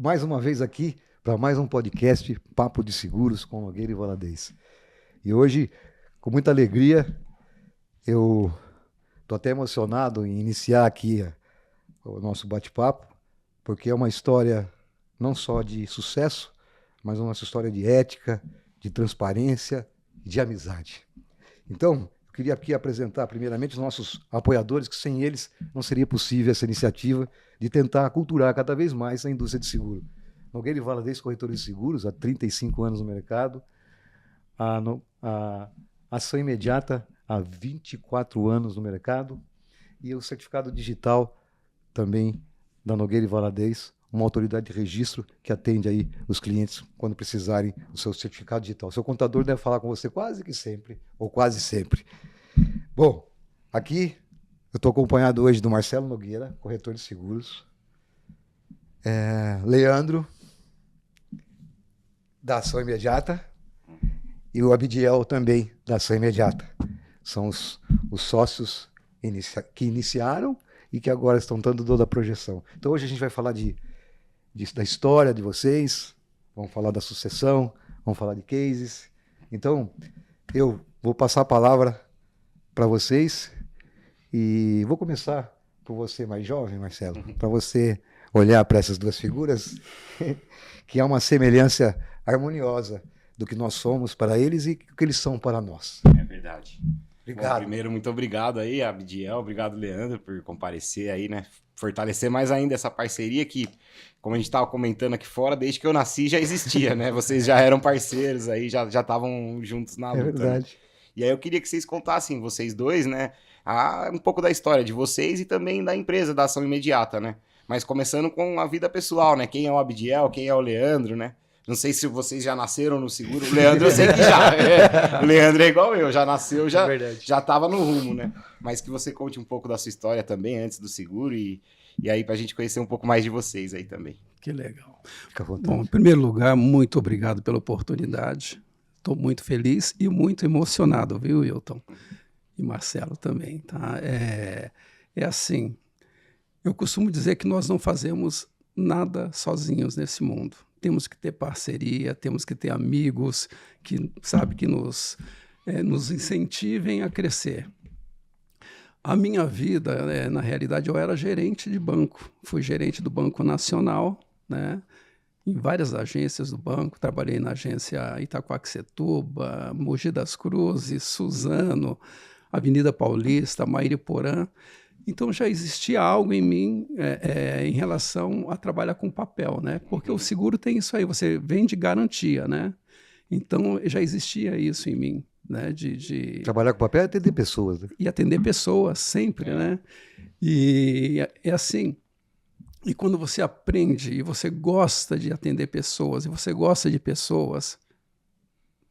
mais uma vez aqui para mais um podcast Papo de Seguros com Nogueira e Valadez. E hoje, com muita alegria, eu estou até emocionado em iniciar aqui o nosso bate-papo, porque é uma história não só de sucesso, mas uma história de ética, de transparência e de amizade. Então, eu queria aqui apresentar primeiramente os nossos apoiadores, que sem eles não seria possível essa iniciativa de tentar aculturar cada vez mais a indústria de seguro. Nogueira e Valadez, corretores de seguros, há 35 anos no mercado. A ação imediata, há 24 anos no mercado. E o certificado digital também da Nogueira e Valadez, uma autoridade de registro que atende aí os clientes quando precisarem do seu certificado digital. Seu contador deve falar com você quase que sempre, ou quase sempre. Bom, aqui eu estou acompanhado hoje do Marcelo Nogueira, corretor de seguros, Leandro, da Ação Imediata, e o Abdiel também, da Ação Imediata. São os sócios que iniciaram e que agora estão dando toda a projeção. Então hoje a gente vai falar da história de vocês, vamos falar da sucessão, vamos falar de cases. Então, eu vou passar a palavra para vocês e vou começar por você mais jovem, Marcelo, para você olhar para essas duas figuras, que há uma semelhança harmoniosa do que nós somos para eles e o que eles são para nós. É verdade. Obrigado. Bom, primeiro, muito obrigado aí, Abdiel, obrigado, Leandro, por comparecer aí, né? Fortalecer mais ainda essa parceria que, como a gente estava comentando aqui fora, desde que eu nasci já existia, né? Vocês já eram parceiros aí, já estavam juntos na luta. É verdade. Né? E aí eu queria que vocês contassem, vocês dois, né? Um pouco da história de vocês e também da empresa, da Ação Imediata, né? Mas começando com a vida pessoal, né? Quem é o Abdiel, quem é o Leandro, né? Não sei se vocês já nasceram no seguro. O Leandro eu sei que já. O Leandro é igual eu, já nasceu, já estava no rumo, né? Mas que você conte um pouco da sua história também, antes do seguro, e aí para a gente conhecer um pouco mais de vocês aí também. Que legal. Fica à vontade. Bom, em primeiro lugar, muito obrigado pela oportunidade. Estou muito feliz e muito emocionado, viu, Wilton? E Marcelo também, tá? É assim, eu costumo dizer que nós não fazemos nada sozinhos nesse mundo. Temos que ter parceria, temos que ter amigos que, sabe, que nos incentivem a crescer. A minha vida, na realidade, eu era gerente de banco. Fui gerente do Banco Nacional, né, em várias agências do banco. Trabalhei na agência Itaquaquecetuba, Mogi das Cruzes, Suzano, Avenida Paulista, Mairiporã. Então já existia algo em mim em relação a trabalhar com papel, né? Porque o seguro tem isso aí, você vende garantia, né? Então já existia isso em mim, né? Trabalhar com papel é atender pessoas, né? E atender pessoas sempre, né? E é assim, e quando você aprende e você gosta de atender pessoas, e você gosta de pessoas,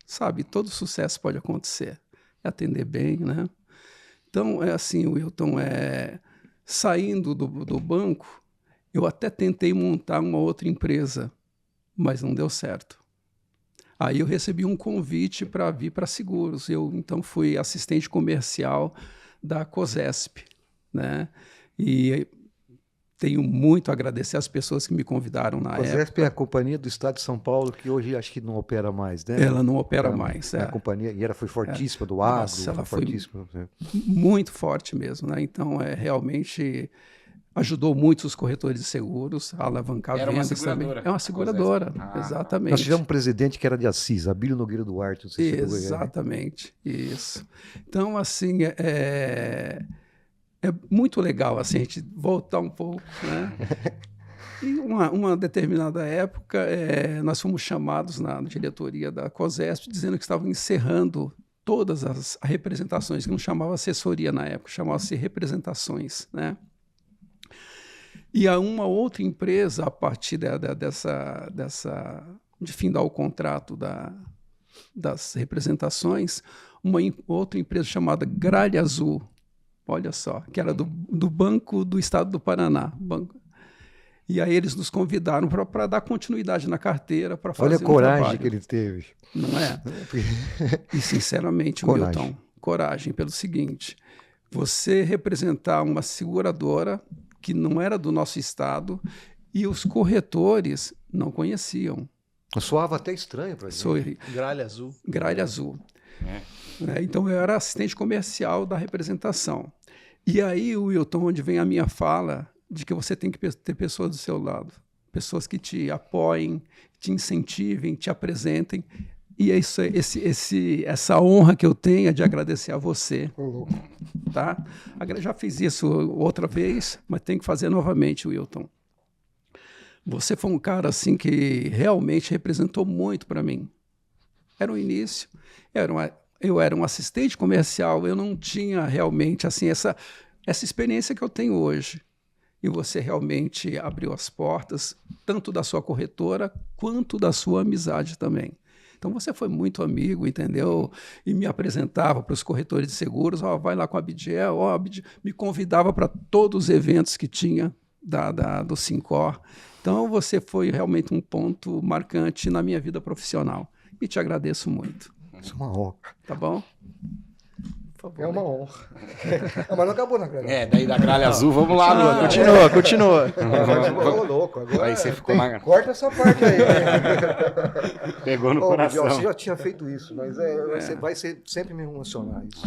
sabe, todo sucesso pode acontecer. É atender bem, né? Então, é assim, Wilton, saindo do banco, eu até tentei montar uma outra empresa, mas não deu certo. Aí eu recebi um convite para vir para seguros. Eu, então, fui assistente comercial da COSESP, né? E tenho muito a agradecer às pessoas que me convidaram na época. A COSESP é a Companhia do Estado de São Paulo, que hoje acho que não opera mais, né? Ela não opera mais. A companhia, e ela foi fortíssima do agro. Nossa, ela foi fortíssima. Muito forte mesmo, né? Então, realmente ajudou muito os corretores de seguros a alavancar vendas também. É uma seguradora, exatamente. Nós tivemos um presidente que era de Assis, Abílio Nogueira Duarte. Não sei se exatamente, isso. Então, assim, é muito legal assim, a gente voltar um pouco, né? E uma determinada época, nós fomos chamados na diretoria da COSESP dizendo que estavam encerrando todas as representações, que não chamava assessoria na época, chamava-se representações, né? E a uma outra empresa, a partir de findar o contrato das representações, uma outra empresa chamada Gralha Azul, olha só, que era do Banco do Estado do Paraná. E aí eles nos convidaram para dar continuidade na carteira, para fazer Olha a coragem trabalho. que ele teve. Não é? E, sinceramente, Wilton, coragem pelo seguinte, você representar uma seguradora que não era do nosso estado E os corretores não conheciam. Soava até estranho para gente. Gralha azul. Gralha azul. Então eu era assistente comercial da representação. E aí, Wilton, onde vem a minha fala de que você tem que ter pessoas do seu lado. Pessoas que te apoiem, te incentivem, te apresentem. E é isso, essa honra que eu tenho é de agradecer a você. Tá? Já fiz isso outra vez, mas tenho que fazer novamente, Wilton. Você foi um cara assim que realmente representou muito para mim. Era o início, eu era um assistente comercial, eu não tinha realmente assim essa experiência que eu tenho hoje. E você realmente abriu as portas, tanto da sua corretora, quanto da sua amizade também. Então você foi muito amigo, entendeu? E me apresentava para os corretores de seguros, vai lá com a Abdiel, me convidava para todos os eventos que tinha do Sincor. Então você foi realmente um ponto marcante na minha vida profissional. E te agradeço muito. Isso é uma honra. Tá bom? Por favor. É uma honra. Mas não acabou na gralha. Daí da gralha azul, vamos lá, Bruno. Continua. Ficou louco. Agora Aí você ficou na... corta essa parte aí. Pegou no coração. Você já tinha feito isso, mas você vai sempre me emocionar isso.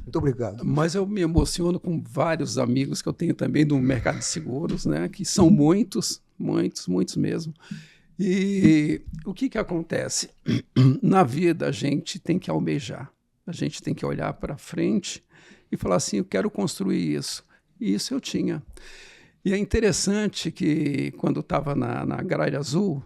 Muito obrigado. Mas eu me emociono com vários amigos que eu tenho também do mercado de seguros, né? Que são muitos mesmo. E o que acontece? Na vida a gente tem que almejar, a gente tem que olhar para frente e falar assim, eu quero construir isso. E isso eu tinha. E é interessante que quando eu estava na Gralha Azul,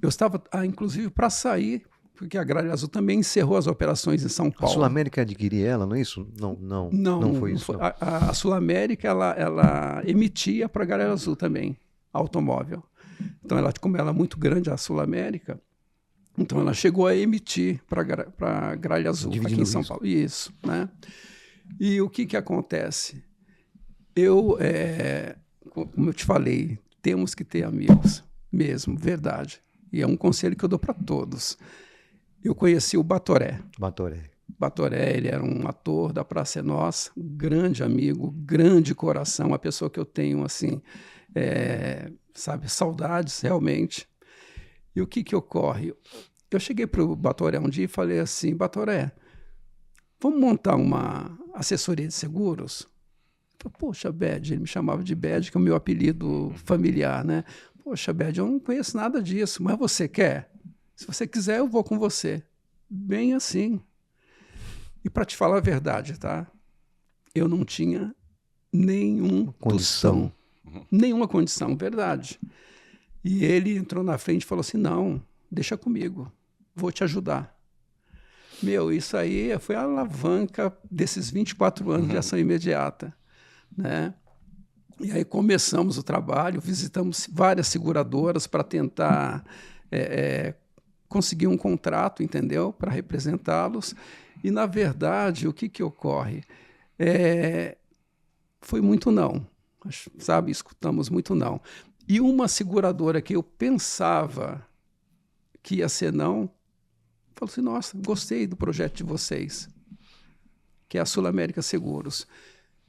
eu estava, inclusive, para sair, porque a Gralha Azul também encerrou as operações em São Paulo. A Sul-América adquiria ela, não é isso? Não foi isso. Não. A Sul-América, ela emitia para a Gralha Azul também, automóvel. Então, como ela é muito grande, a Sul-América, então ela chegou a emitir para a Gralha Azul, aqui em São Paulo. Isso, né? E o que acontece? Como eu te falei, temos que ter amigos, mesmo, verdade. E é um conselho que eu dou para todos. Eu conheci o Batoré. Batoré, ele era um ator da Praça é Nossa, grande amigo, grande coração, uma pessoa que eu tenho, assim, saudades, realmente. E o que ocorre? Eu cheguei para o Batoré um dia e falei assim, Batoré, vamos montar uma assessoria de seguros? Ele falou, poxa, Bed, ele me chamava de Bed, que é o meu apelido familiar, né? Poxa, Bed, eu não conheço nada disso, mas você quer? Se você quiser, eu vou com você. Bem assim. E para te falar a verdade, tá? Eu não tinha nenhuma condição. Nenhuma condição, verdade. E ele entrou na frente e falou assim, não, deixa comigo, vou te ajudar. Isso aí foi a alavanca desses 24 anos de ação imediata, né? E aí começamos o trabalho, visitamos várias seguradoras para tentar conseguir um contrato, entendeu? Para representá-los. E, na verdade, o que ocorre? Foi muito não, sabe? Escutamos muito não. E uma seguradora que eu pensava que ia ser não, falou assim, nossa, gostei do projeto de vocês, que é a Sul-América Seguros.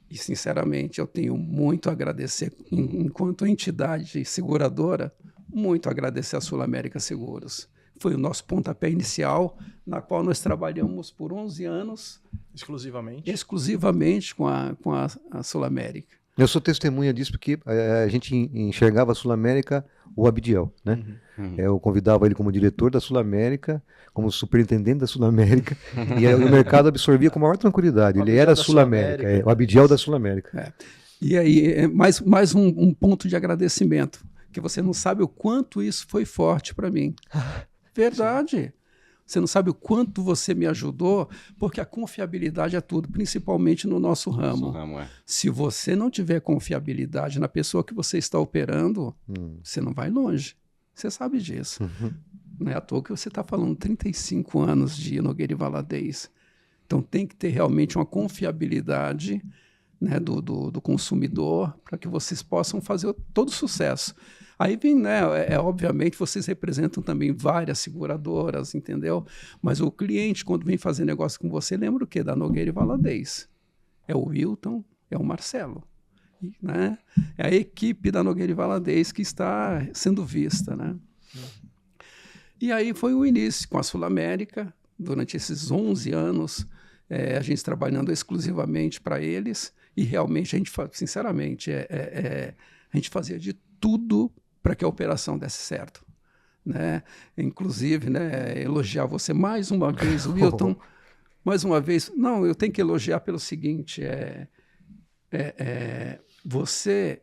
E, sinceramente, eu tenho muito a agradecer, enquanto entidade seguradora, muito a agradecer a Sul-América Seguros. Foi o nosso pontapé inicial, na qual nós trabalhamos por 11 anos. Exclusivamente com a Sul-América. Eu sou testemunha disso porque a gente enxergava a Sul-América, o Abdiel, né? Eu convidava ele como diretor da Sul-América, como superintendente da Sul-América, e o mercado absorvia com maior tranquilidade. Ele era Sul-América, o Abdiel da Sul-América. E aí, mais um ponto de agradecimento, que você não sabe o quanto isso foi forte para mim. Verdade. Você não sabe o quanto você me ajudou, porque a confiabilidade é tudo, principalmente no nosso ramo. Se você não tiver confiabilidade na pessoa que você está operando, você não vai longe. Você sabe disso. Não é à toa que você está falando 35 anos de Nogueira e Valadez. Então tem que ter realmente uma confiabilidade, né, do consumidor para que vocês possam fazer todo o sucesso. Aí vem, né, obviamente, vocês representam também várias seguradoras, entendeu? Mas o cliente, quando vem fazer negócio com você, lembra o quê? Da Nogueira e Valadez. É o Wilton, é o Marcelo. né? É a equipe da Nogueira e Valadez que está sendo vista, né? E aí foi o início com a Sul América, durante esses 11 anos, a gente trabalhando exclusivamente para eles, e realmente, sinceramente, a gente fazia de tudo para que a operação desse certo, né? Inclusive, né, elogiar você mais uma vez, Wilton, mais uma vez. Não, eu tenho que elogiar pelo seguinte, você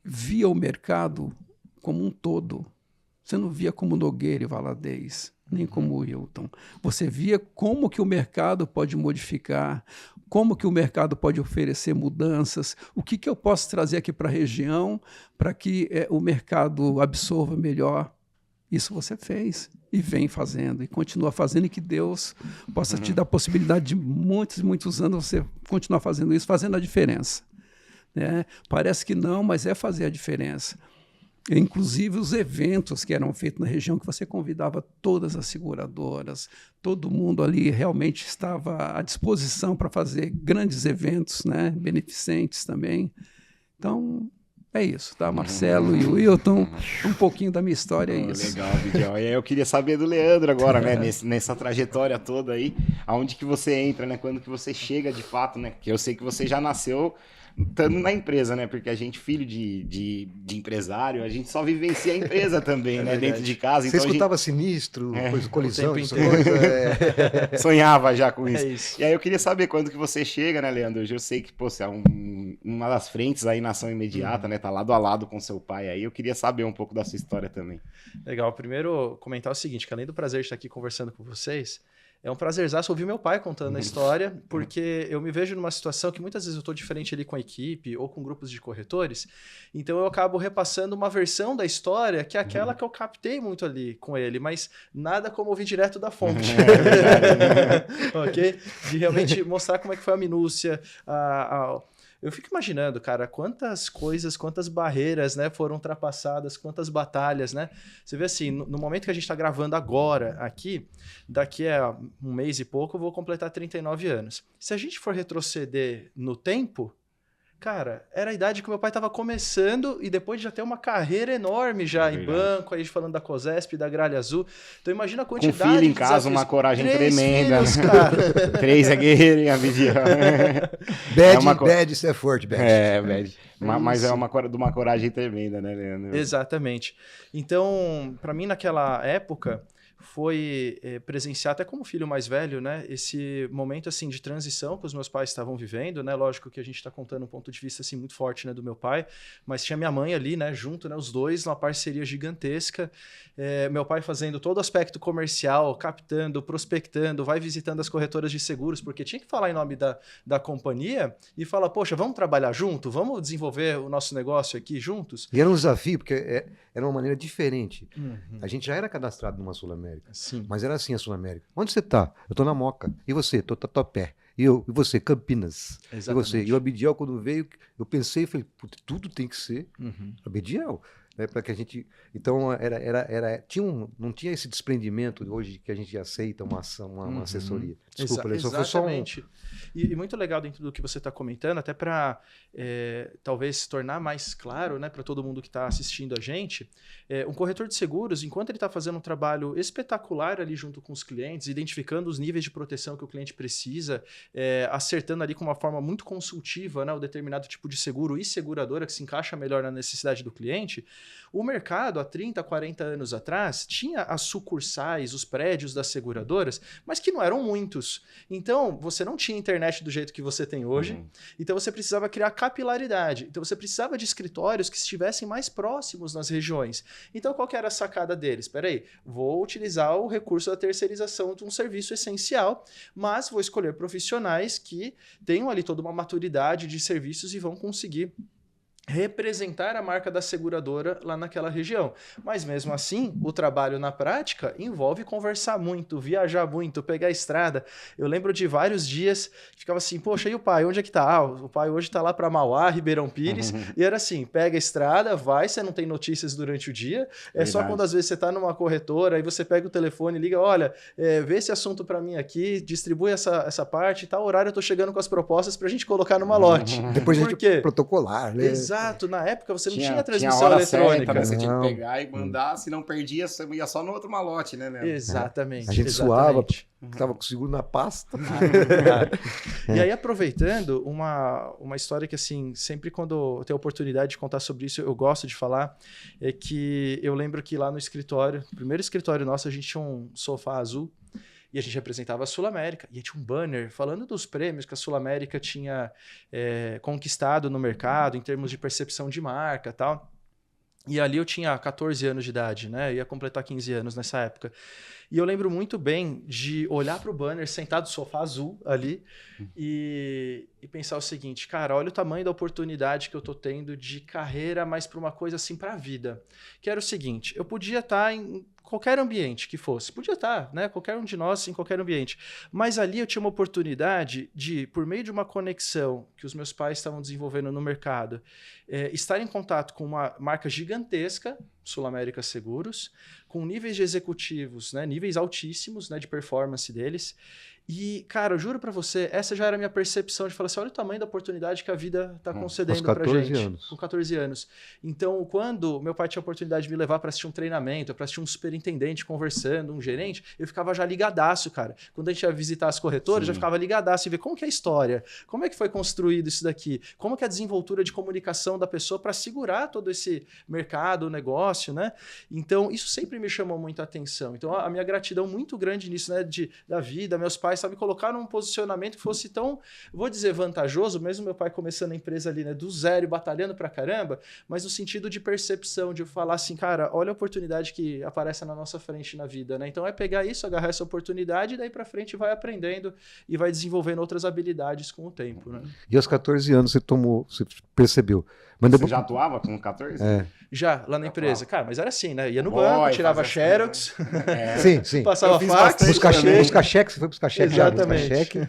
via o mercado como um todo. Você não via como Nogueira e Valadez, nem como Wilton. Você via como que o mercado pode modificar, como que o mercado pode oferecer mudanças, o que eu posso trazer aqui para a região para que o mercado absorva melhor. Isso você fez e vem fazendo e continua fazendo, e que Deus possa te dar a possibilidade de muitos e muitos anos você continuar fazendo isso, fazendo a diferença, né? Parece que não, mas é fazer a diferença. Inclusive os eventos que eram feitos na região, que você convidava todas as seguradoras, todo mundo ali realmente estava à disposição para fazer grandes eventos, né? Beneficentes também. Então, é isso, tá? Marcelo e o Wilton, um pouquinho da minha história é isso. Legal, Bidiel. E aí eu queria saber do Leandro agora, né? Nessa trajetória toda aí, aonde que você entra, né? Quando que você chega de fato, né? Que eu sei que você já nasceu estando na empresa, né? Porque a gente, filho de empresário, a gente só vivencia a empresa também, né? Dentro de casa. Você então escutava sinistro, coisa, colisão, tempo coisa, sonhava já com isso. É isso. E aí eu queria saber quando que você chega, né, Leandro? Eu sei que, pô, você é uma das frentes aí na ação imediata, né? Tá lado a lado com seu pai aí. Eu queria saber um pouco da sua história também. Legal. Primeiro, comentar o seguinte, que além do prazer de estar aqui conversando com vocês, é um prazerzaço ouvir meu pai contando a história, porque eu me vejo numa situação que muitas vezes eu estou diferente ali com a equipe ou com grupos de corretores, então eu acabo repassando uma versão da história que é aquela que eu captei muito ali com ele, mas nada como ouvir direto da fonte. Ok? De realmente mostrar como é que foi a minúcia, eu fico imaginando, cara, quantas coisas, quantas barreiras, né, foram ultrapassadas, quantas batalhas, né? Você vê assim, no momento que a gente está gravando agora aqui, daqui a um mês e pouco, eu vou completar 39 anos. Se a gente for retroceder no tempo, cara, era a idade que meu pai estava começando e depois de já ter uma carreira enorme já em banco, aí falando da COSESP, da Gralha Azul. Então imagina a quantidade com filho em de casa, desafios. uma coragem 3 tremenda. filhos, cara. 3 é guerreiro, hein, a Bidiel? Bad, isso é forte, Bad. Bad. Mas é de uma coragem tremenda, né, Leandro? Exatamente. Então, para mim, naquela época, foi presenciar, até como filho mais velho, né, esse momento assim de transição que os meus pais estavam vivendo, né? Lógico que a gente está contando um ponto de vista assim muito forte, né, do meu pai, mas tinha minha mãe ali, né, junto, né, os dois, uma parceria gigantesca. Meu pai fazendo todo o aspecto comercial, captando, prospectando, vai visitando as corretoras de seguros, porque tinha que falar em nome da companhia e falar, poxa, vamos trabalhar junto? Vamos desenvolver o nosso negócio aqui juntos? E era um desafio, porque era uma maneira diferente. A gente já era cadastrado numa Sul América. Sim. Mas era assim a Sul América. Onde você tá? Eu tô na Moca. E você? Tô Tatuapé. E você? Campinas. Exatamente. E você? E o Abdiel, quando veio, eu pensei e falei, tudo tem que ser Abdiel. Né, para que a gente... Então, não tinha esse desprendimento hoje que a gente aceita uma ação, uma assessoria. Desculpa, exatamente. E muito legal dentro do que você está comentando, até para talvez se tornar mais claro, né, para todo mundo que está assistindo a gente, um corretor de seguros, enquanto ele está fazendo um trabalho espetacular ali junto com os clientes, identificando os níveis de proteção que o cliente precisa, acertando ali com uma forma muito consultiva, né, o determinado tipo de seguro e seguradora que se encaixa melhor na necessidade do cliente, o mercado, há 30, 40 anos atrás, tinha as sucursais, os prédios das seguradoras, mas que não eram muitos. Então, você não tinha internet do jeito que você tem hoje, então você precisava criar capilaridade. Então, você precisava de escritórios que estivessem mais próximos nas regiões. Então, qual que era a sacada deles? Espera aí, vou utilizar o recurso da terceirização de um serviço essencial, mas vou escolher profissionais que tenham ali toda uma maturidade de serviços e vão conseguir representar a marca da seguradora lá naquela região. Mas mesmo assim, o trabalho na prática envolve conversar muito, viajar muito, pegar a estrada. Eu lembro de vários dias que ficava assim, poxa, e o pai, onde é que tá? Ah, o pai hoje tá lá para Mauá, Ribeirão Pires, e era assim, pega a estrada, vai, você não tem notícias durante o dia, é só quando às vezes você tá numa corretora, aí você pega o telefone e liga, olha, vê esse assunto para mim aqui, distribui essa parte, tal horário eu tô chegando com as propostas pra gente colocar numa lote. Depois a Por gente quê? protocolar, né? Exato, na época você não tinha Tinha transmissão hora eletrônica. certa, né? Você tinha Não. que pegar e mandar, se não perdia, você ia só no outro malote, né, Leandro? Exatamente. A gente exatamente. Estava com o seguro na pasta. E aí, aproveitando, uma história que, assim, sempre quando eu tenho a oportunidade de contar sobre isso, eu gosto de falar, é que eu lembro que lá no escritório, no primeiro escritório nosso, a gente tinha um sofá azul, e a gente representava a Sul América. E tinha um banner falando dos prêmios que a Sul América tinha conquistado no mercado, em termos de percepção de marca e tal. E ali eu tinha 14 anos de idade, né? Ia completar 15 anos nessa época. E eu lembro muito bem de olhar para o banner sentado no sofá azul ali e pensar o seguinte, cara, olha o tamanho da oportunidade que eu tô tendo de carreira, mas para uma coisa assim para a vida. Que era o seguinte, eu podia estar em qualquer ambiente que fosse, podia estar, né? Qualquer um de nós em qualquer ambiente. Mas ali eu tinha uma oportunidade de, por meio de uma conexão que os meus pais estavam desenvolvendo no mercado, estar em contato com uma marca gigantesca, Sul América Seguros, com níveis de executivos, né, níveis altíssimos, né, de performance deles. E, cara, eu juro pra você, essa já era a minha percepção de falar assim, olha o tamanho da oportunidade que a vida tá concedendo pra gente. Anos. Com 14 anos. Então, quando meu pai tinha a oportunidade de me levar para assistir um treinamento, para assistir um superintendente conversando, um gerente, eu ficava já ligadaço, cara. Quando a gente ia visitar as corretoras, já ficava ligadaço e ver como que é a história, como é que foi construído isso daqui, como que é a desenvoltura de comunicação da pessoa para segurar todo esse mercado, o negócio, né? Então, isso sempre me chamou muita atenção. Então, a minha gratidão muito grande nisso, né, da vida, meus pais me colocar num posicionamento que fosse tão, vou dizer, vantajoso, mesmo meu pai começando a empresa ali, né, do zero e batalhando pra caramba, mas no sentido de percepção, de falar assim, cara, olha a oportunidade que aparece na nossa frente na vida, né? Então é pegar isso, agarrar essa oportunidade e daí pra frente vai aprendendo e vai desenvolvendo outras habilidades com o tempo, né? E aos 14 anos você percebeu. Mas depois... Você já atuava com 14? Já, lá na empresa. Cara, mas era assim, né? Ia no banco, tirava xerox, sim. passava fax. Buscar cheque, você foi buscar cheque. Exatamente. Buscar cheque.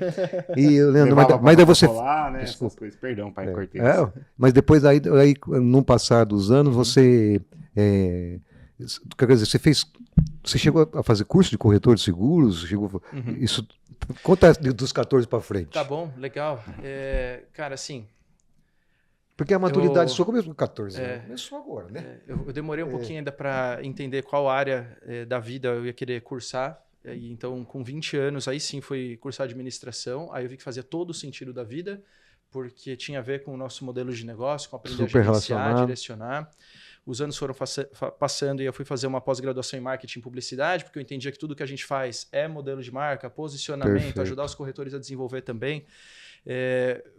E eu lembro, Levava mas daí você... Colar, né, essas coisas. Perdão, pai, cortei. Mas depois, aí, no passar dos anos, você... quer dizer, você chegou a fazer curso de corretor de seguros? Isso, conta dos 14 para frente. Tá bom, legal. Cara, assim... Porque a maturidade sua começou com 14 anos. Começou agora, né? Eu demorei um pouquinho ainda para entender qual área da vida eu ia querer cursar. Então, com 20 anos, aí sim fui cursar administração. Aí eu vi que fazia todo o sentido da vida, porque tinha a ver com o nosso modelo de negócio, com aprender a gerenciar, direcionar. Os anos foram passando e eu fui fazer uma pós-graduação em marketing e publicidade, porque eu entendia que tudo que a gente faz é modelo de marca, posicionamento, perfeito, ajudar os corretores a desenvolver também.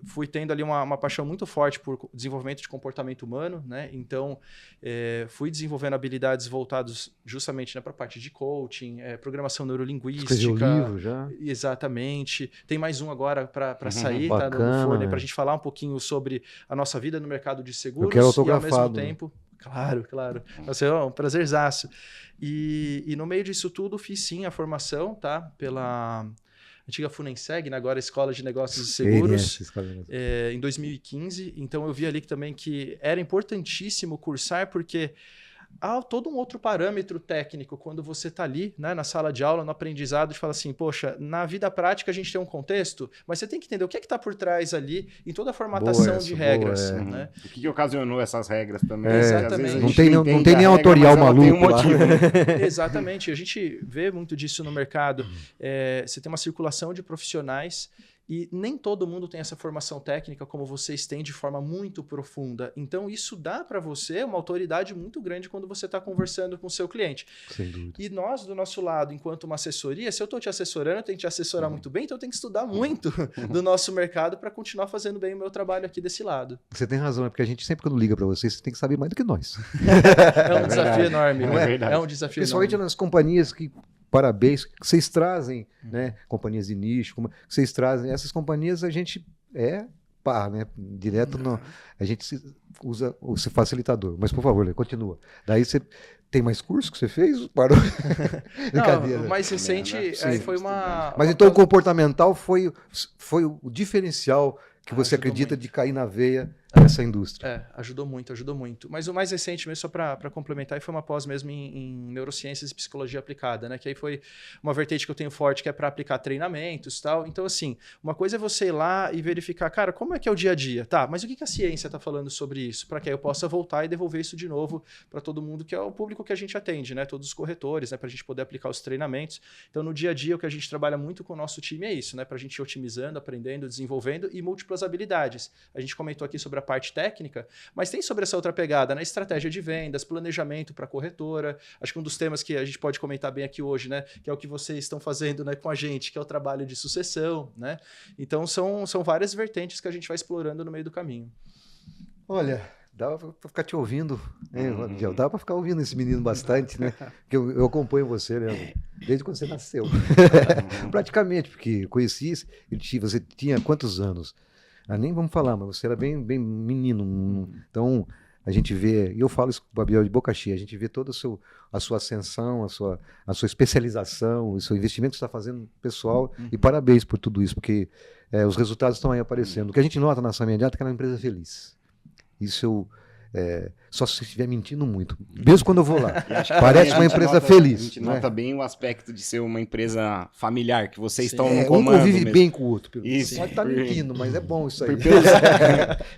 Fui tendo ali uma paixão muito forte por desenvolvimento de comportamento humano, né? Então, fui desenvolvendo habilidades voltadas justamente, né, para a parte de coaching, programação neurolinguística. Escreveu um livro já? Exatamente. Tem mais um agora para sair, tá no forno, para a gente falar um pouquinho sobre a nossa vida no mercado de seguros. Eu quero autografado, e ao mesmo tempo... Claro. Vai ser um prazerzaço. E no meio disso tudo, fiz sim a formação, tá? Pela... antiga Funenseg, né? Agora Escola de Negócios e Seguros, em 2015. Então eu vi ali também que era importantíssimo cursar, porque há todo um outro parâmetro técnico quando você está ali, né, na sala de aula, no aprendizado, de falar assim, poxa, na vida prática a gente tem um contexto, mas você tem que entender o que é que está por trás ali em toda a formatação de regras. Né? O que ocasionou essas regras também? Exatamente. Não tem nem autorial maluco um motivo, né? Exatamente. A gente vê muito disso no mercado. Você tem uma circulação de profissionais e nem todo mundo tem essa formação técnica como vocês têm de forma muito profunda. Então, isso dá para você uma autoridade muito grande quando você está conversando com o seu cliente. Sem dúvida. E nós, do nosso lado, enquanto uma assessoria, se eu estou te assessorando, eu tenho que te assessorar muito bem, então eu tenho que estudar muito do nosso mercado para continuar fazendo bem o meu trabalho aqui desse lado. Você tem razão, porque a gente sempre quando liga para vocês, você tem que saber mais do que nós. É um desafio enorme. É um desafio principalmente enorme. nas companhias que... Parabéns, que vocês trazem, né? Companhias de nicho, que vocês trazem. Essas companhias a gente pá, né? Direto no, a gente usa o facilitador. Mas, por favor, Lê, continua. Daí você tem mais curso que você fez? Parou? Brincadeira. Não, o mais recente aí foi Mas então o comportamental foi o diferencial que você Ajudou acredita muito. de cair na veia dessa indústria. Ajudou muito, ajudou muito. Mas o mais recente mesmo, só para complementar, foi uma pós mesmo em neurociências e psicologia aplicada, né? Que aí foi uma vertente que eu tenho forte, que é para aplicar treinamentos e tal. Então, assim, uma coisa é você ir lá e verificar, cara, como é que é o dia a dia? Tá, mas o que a ciência está falando sobre isso? Para que aí eu possa voltar e devolver isso de novo para todo mundo, que é o público que a gente atende, né? Todos os corretores, né? Para a gente poder aplicar os treinamentos. Então, no dia a dia, o que a gente trabalha muito com o nosso time é isso, né? Para a gente ir otimizando, aprendendo, desenvolvendo e múltiplas habilidades. A gente comentou aqui sobre a parte técnica, mas tem sobre essa outra pegada, né? Estratégia de vendas, planejamento para corretora. Acho que um dos temas que a gente pode comentar bem aqui hoje, né? Que é o que vocês estão fazendo, né, com a gente, que é o trabalho de sucessão, né? Então são várias vertentes que a gente vai explorando no meio do caminho. Olha, dava para ficar te ouvindo, né, Miguel? Dava para ficar ouvindo esse menino bastante, né? Porque eu acompanho você, né? Desde quando você nasceu. Praticamente, porque conheci, você tinha quantos anos? Nem vamos falar, mas você era bem menino. Então, a gente vê, e eu falo isso com o Babiel de boca cheia, a gente vê toda a sua ascensão, a sua especialização, o seu investimento que você está fazendo pessoal, e parabéns por tudo isso, porque os resultados estão aí aparecendo. O que a gente nota na Ação Imediata é que ela é uma empresa feliz. Isso só se estiver mentindo muito. Mesmo quando eu vou lá. Parece uma empresa feliz. A gente né? nota bem o aspecto de ser uma empresa familiar, que vocês Sim. estão no Um comando convive mesmo. bem com o outro. Isso. Pode estar mentindo, mas é bom isso aí.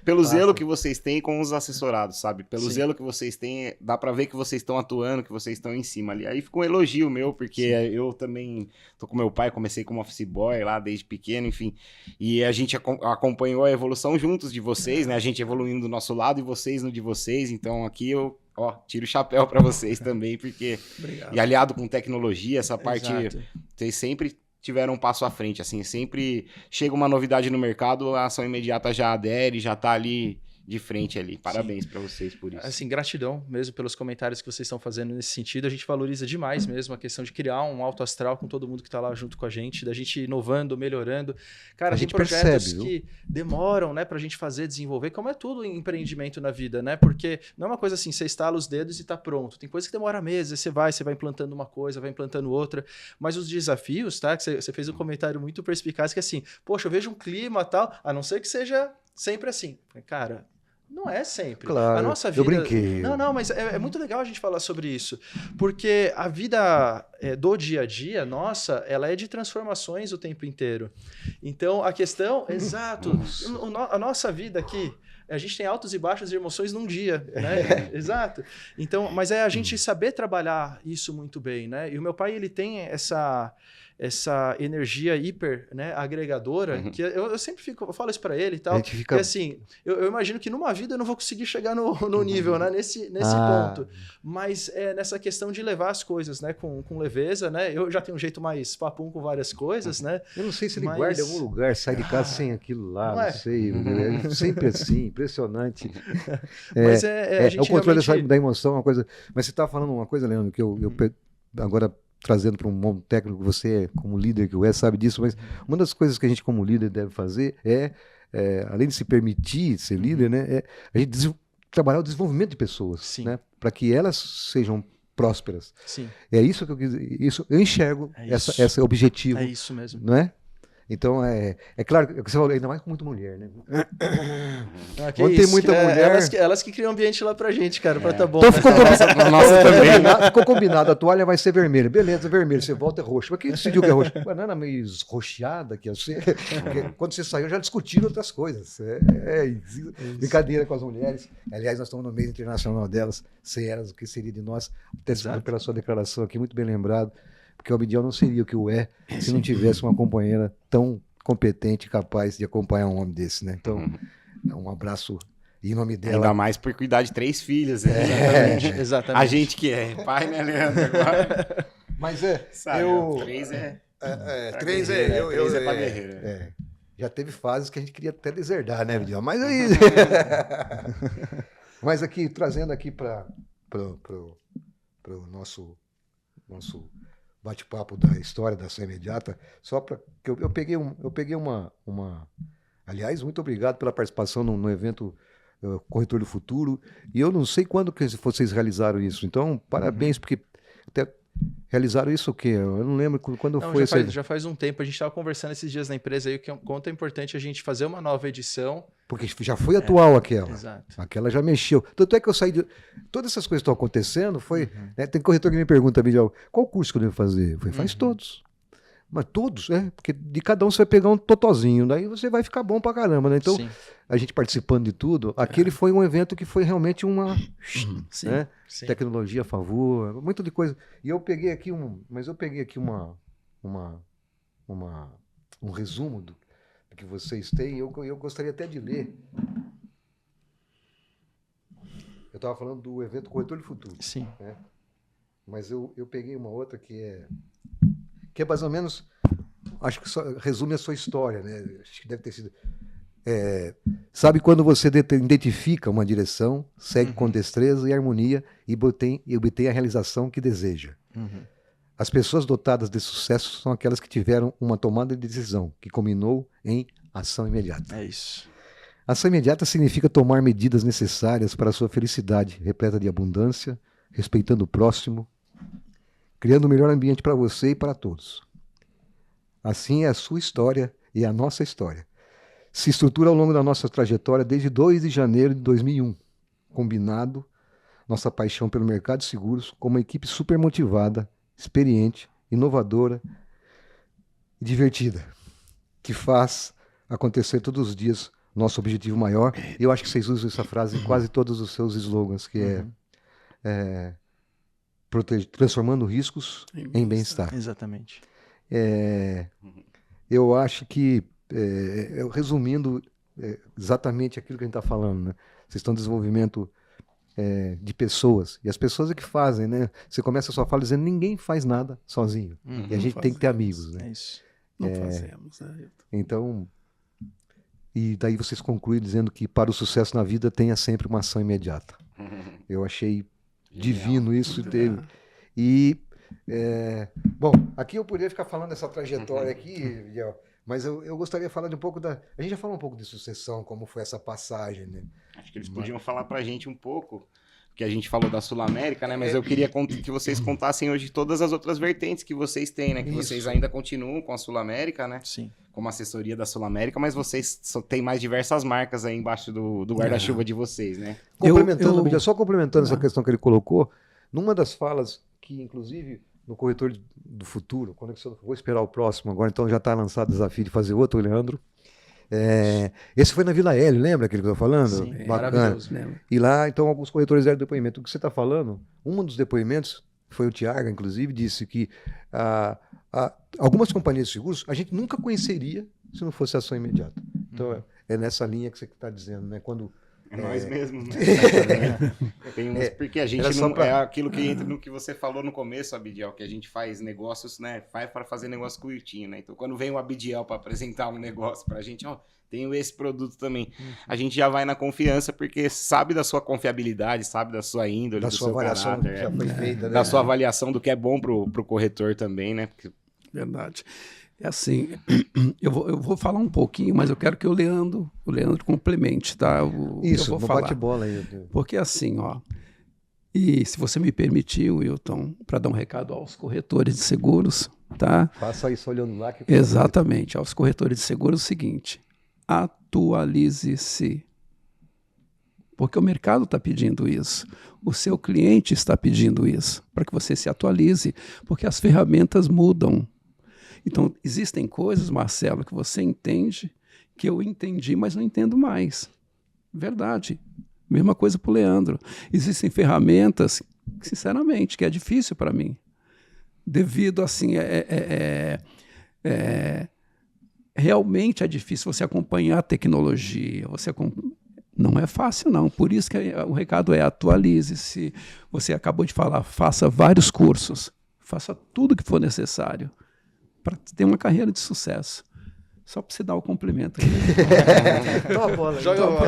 Pelo zelo que vocês têm com os assessorados, sabe? Pelo Sim. zelo que vocês têm, dá pra ver que vocês estão atuando, que vocês estão em cima ali. Aí fica um elogio meu, porque eu também tô com meu pai, comecei como office boy lá desde pequeno, enfim. E a gente acompanhou a evolução juntos de vocês, né? A gente evoluindo do nosso lado e vocês no de vocês. Então aqui eu tiro o chapéu pra vocês também, porque... Obrigado. E aliado com tecnologia, essa parte... Exato. Vocês sempre tiveram um passo à frente, assim, sempre chega uma novidade no mercado, a Ação Imediata já adere, já tá ali de frente ali. Parabéns pra vocês por isso. Assim, gratidão mesmo pelos comentários que vocês estão fazendo nesse sentido. A gente valoriza demais mesmo a questão de criar um alto astral com todo mundo que está lá junto com a gente, da gente inovando, melhorando. Cara, A tem gente projetos percebe, que demoram, né, pra gente fazer, desenvolver, como é tudo em empreendimento na vida, né? Porque não é uma coisa assim, você estala os dedos e tá pronto. Tem coisa que demora meses, você vai implantando uma coisa, vai implantando outra. Mas os desafios, tá? Que você fez um comentário muito perspicaz que assim, poxa, eu vejo um clima e tal, a não ser que seja sempre assim. Cara, não é sempre. Claro, A nossa vida... eu brinquei. Não, mas é muito legal a gente falar sobre isso. Porque a vida do dia a dia, nossa, ela é de transformações o tempo inteiro. Então, a questão... Exato. A nossa vida aqui... A gente tem altos e baixos de emoções num dia, né? Exato. Então, mas é a gente saber trabalhar isso muito bem, né? E o meu pai, ele tem essa energia hiper, né, agregadora, que eu sempre eu falo isso pra ele e tal, que assim, eu imagino que numa vida eu não vou conseguir chegar no nível, né, nesse ponto, mas nessa questão de levar as coisas, né, com leveza, né, eu já tenho um jeito mais papum com várias coisas, né. Eu não sei se ele guarda em algum lugar, sai de casa sem aquilo lá, não sei, é sempre assim, impressionante. Mas a gente o controle realmente... da emoção é uma coisa, mas você estava falando uma coisa, Leandro, que eu agora trazendo para um mundo técnico, você como líder que sabe disso, mas uma das coisas que a gente como líder deve fazer além de se permitir ser líder, né, a gente trabalhar o desenvolvimento de pessoas, né, para que elas sejam prósperas. Sim. É isso que eu enxergo, esse objetivo. É isso mesmo. Não é? Então, é claro que você falou, ainda mais com muita mulher, né? Quando tem muita mulher... Elas que criam ambiente lá pra gente, cara, pra tá bom. Então ficou também. Ficou combinado, a toalha vai ser vermelha. Beleza, vermelho, você volta é roxo. Mas quem decidiu que é roxo? A banana meio roxeada, que você... Quando você saiu, já discutiram outras coisas. Brincadeira com as mulheres. Aliás, nós estamos no mês internacional delas. Sem elas, o que seria de nós? Até pela sua declaração aqui, muito bem lembrado. Porque o Abdiel não seria o que o se não tivesse uma companheira tão competente e capaz de acompanhar um homem desse, né? Então, um abraço em nome dela. Ainda mais por cuidar de 3 filhas. Exatamente. A gente que é pai, né, Leandro? Agora. Mas Sabe, 3 é... 3 é pra guerreira. Já teve fases que a gente queria até deserdar, né, Abdiel? Mas aí... Mas aqui, trazendo aqui para o nosso bate-papo da história da Ação Imediata, só para que eu peguei uma Aliás, muito obrigado pela participação no evento Corretor do Futuro. E eu não sei quando que vocês realizaram isso. Então, parabéns, porque até realizaram isso o quê? Eu não lembro quando Não, foi. já faz um tempo. A gente estava conversando esses dias na empresa aí o quanto é importante a gente fazer uma nova edição. Porque já foi atual aquela. Exato. Aquela já mexeu. Tanto é que eu saí de... Todas essas coisas que estão acontecendo, foi... né, tem corretor que me pergunta, Bidial, qual curso que eu devo fazer? Eu falei, faz todos. Mas todos, porque de cada um você vai pegar um totozinho, daí você vai ficar bom pra caramba, né? Então, Sim. a gente participando de tudo, aquele foi um evento que foi realmente uma... Sim. né? Sim. Tecnologia a favor, muito de coisa. E eu peguei aqui um resumo do que vocês têm, eu gostaria até de ler. Eu estava falando do evento Corretor do Futuro. Sim. Né? Mas eu peguei uma outra que é mais ou menos, acho que resume a sua história, né? Acho que deve ter sido... sabe quando você identifica uma direção, segue com destreza e harmonia e obtém a realização que deseja. As pessoas dotadas de sucesso são aquelas que tiveram uma tomada de decisão que culminou em ação imediata. É isso. Ação imediata significa tomar medidas necessárias para a sua felicidade, repleta de abundância, respeitando o próximo, criando o melhor ambiente para você e para todos. Assim é a sua história e a nossa história. Se estrutura ao longo da nossa trajetória desde 2 de janeiro de 2001, combinado nossa paixão pelo mercado de seguros com uma equipe super motivada, experiente, inovadora e divertida, que faz acontecer todos os dias nosso objetivo maior. E eu acho que vocês usam essa frase em quase todos os seus slogans, que transformando riscos em bem-estar. Exatamente. Eu acho que, resumindo exatamente aquilo que a gente está falando, né? Vocês estão em desenvolvimento de pessoas, e as pessoas é que fazem, né? Você começa a sua fala dizendo ninguém faz nada sozinho, e a gente tem que ter amigos, né? É isso. Não fazemos, né? Então, e daí vocês concluem dizendo que para o sucesso na vida tenha sempre uma ação imediata. Eu achei divino isso. Bom, aqui eu poderia ficar falando dessa trajetória aqui, Miguel, mas eu gostaria de falar de um pouco da... A gente já falou um pouco de sucessão, como foi essa passagem, né? Acho que eles podiam falar pra gente um pouco, porque a gente falou da Sul América, né? Mas eu queria que vocês contassem hoje todas as outras vertentes que vocês têm, né? Que vocês ainda continuam com a Sul América, né? Sim. Como assessoria da Sul América, mas vocês só têm mais diversas marcas aí embaixo do guarda-chuva de vocês, né? Complementando, só complementando essa questão que ele colocou, numa das falas que, inclusive, no Corretor do Futuro, vou esperar o próximo agora, então já está lançado o desafio de fazer outro, Leandro. Esse foi na Vila Hélio, lembra aquele que eu estou falando? Sim, Bacana. maravilhoso. E lá, então, alguns corretores deram depoimento. O que você está falando, um dos depoimentos, foi o Tiago, inclusive, disse que algumas companhias de seguros a gente nunca conheceria se não fosse ação imediata. Então, é nessa linha que você está dizendo, né? Quando... É nós mesmos, né? Porque a gente não é aquilo que entra no que você falou no começo, Abidiel, que a gente faz negócios, né? Faz para fazer negócio curtinho, né? Então, quando vem o Abidiel para apresentar um negócio pra gente, tenho esse produto também. A gente já vai na confiança, porque sabe da sua confiabilidade, sabe da sua índole, da do sua seu avaliação caráter, que já foi feita, né? da sua avaliação do que é bom pro corretor também, né? Porque... Verdade. É assim, eu vou falar um pouquinho, mas eu quero que o Leandro complemente, tá? Isso, eu vou no falar. bate-bola aí. Porque assim, e se você me permitiu, Wilton, para dar um recado aos corretores de seguros, tá? Faça isso olhando lá. Exatamente, aos corretores de seguros, o seguinte: atualize-se. Porque o mercado está pedindo isso, o seu cliente está pedindo isso, para que você se atualize, porque as ferramentas mudam. Então, existem coisas, Marcelo, que você entende, que eu entendi, mas não entendo mais. Verdade. Mesma coisa para o Leandro. Existem ferramentas, sinceramente, que é difícil para mim. Devido, assim, realmente é difícil você acompanhar a tecnologia. Não é fácil, não. Por isso que o recado é atualize-se. Você acabou de falar, faça vários cursos. Faça tudo que for necessário para ter uma carreira de sucesso. Só para você dar o complemento. Toma a bola. Joga a bola.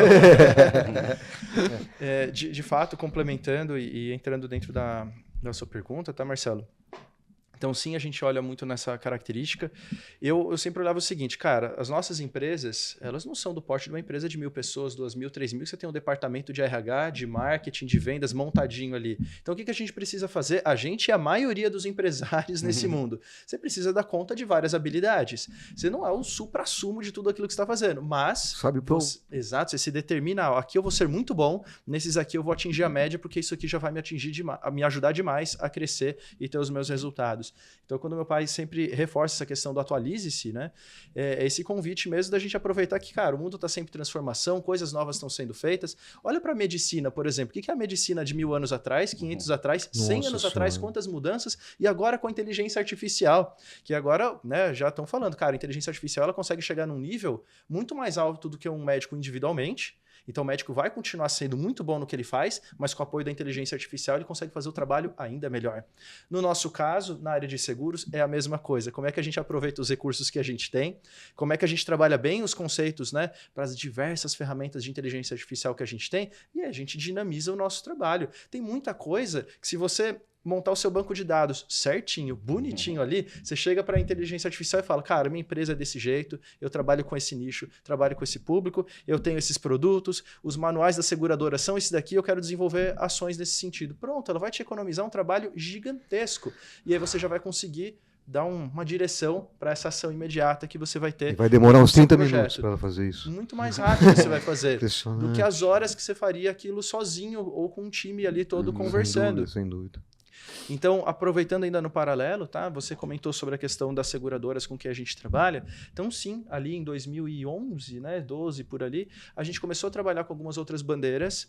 De fato, complementando e entrando dentro da sua pergunta, tá, Marcelo? Então, sim, a gente olha muito nessa característica. Eu sempre olhava o seguinte, cara, as nossas empresas, elas não são do porte de uma empresa de 1.000 pessoas, 2.000, 3.000, que você tem um departamento de RH, de marketing, de vendas montadinho ali. Então, o que a gente precisa fazer? A gente é a maioria dos empresários nesse mundo. Você precisa dar conta de várias habilidades. Você não é o supra-sumo de tudo aquilo que você está fazendo, mas... Exato, você se determina, aqui eu vou ser muito bom, nesses aqui eu vou atingir a média, porque isso aqui já vai me ajudar demais a crescer e ter os meus resultados. Então, quando meu pai sempre reforça essa questão do atualize-se, né? É esse convite mesmo da gente aproveitar que, cara, o mundo está sempre em transformação, coisas novas estão sendo feitas. Olha para a medicina, por exemplo. O que é a medicina de 1000 anos atrás, 500 atrás, 100 anos atrás? Quantas mudanças? E agora com a inteligência artificial, que agora, né, já estão falando, cara, a inteligência artificial ela consegue chegar num nível muito mais alto do que um médico individualmente. Então o médico vai continuar sendo muito bom no que ele faz, mas com o apoio da inteligência artificial ele consegue fazer o trabalho ainda melhor. No nosso caso, na área de seguros, é a mesma coisa. Como é que a gente aproveita os recursos que a gente tem? Como é que a gente trabalha bem os conceitos, né, para as diversas ferramentas de inteligência artificial que a gente tem? E a gente dinamiza o nosso trabalho. Tem muita coisa que se você montar o seu banco de dados certinho, bonitinho ali, você chega para a inteligência artificial e fala, cara, minha empresa é desse jeito, eu trabalho com esse nicho, trabalho com esse público, eu tenho esses produtos, os manuais da seguradora são esse daqui, eu quero desenvolver ações nesse sentido. Pronto, ela vai te economizar um trabalho gigantesco. E aí você já vai conseguir dar uma direção para essa ação imediata que você vai ter. E vai demorar uns 30 minutos para ela fazer isso. Muito mais rápido você vai fazer do que as horas que você faria aquilo sozinho ou com um time ali todo conversando. Sem dúvida. Então, aproveitando ainda no paralelo, tá? Você comentou sobre a questão das seguradoras com que a gente trabalha. Então, sim, ali em 2011, né, 12 por ali, a gente começou a trabalhar com algumas outras bandeiras,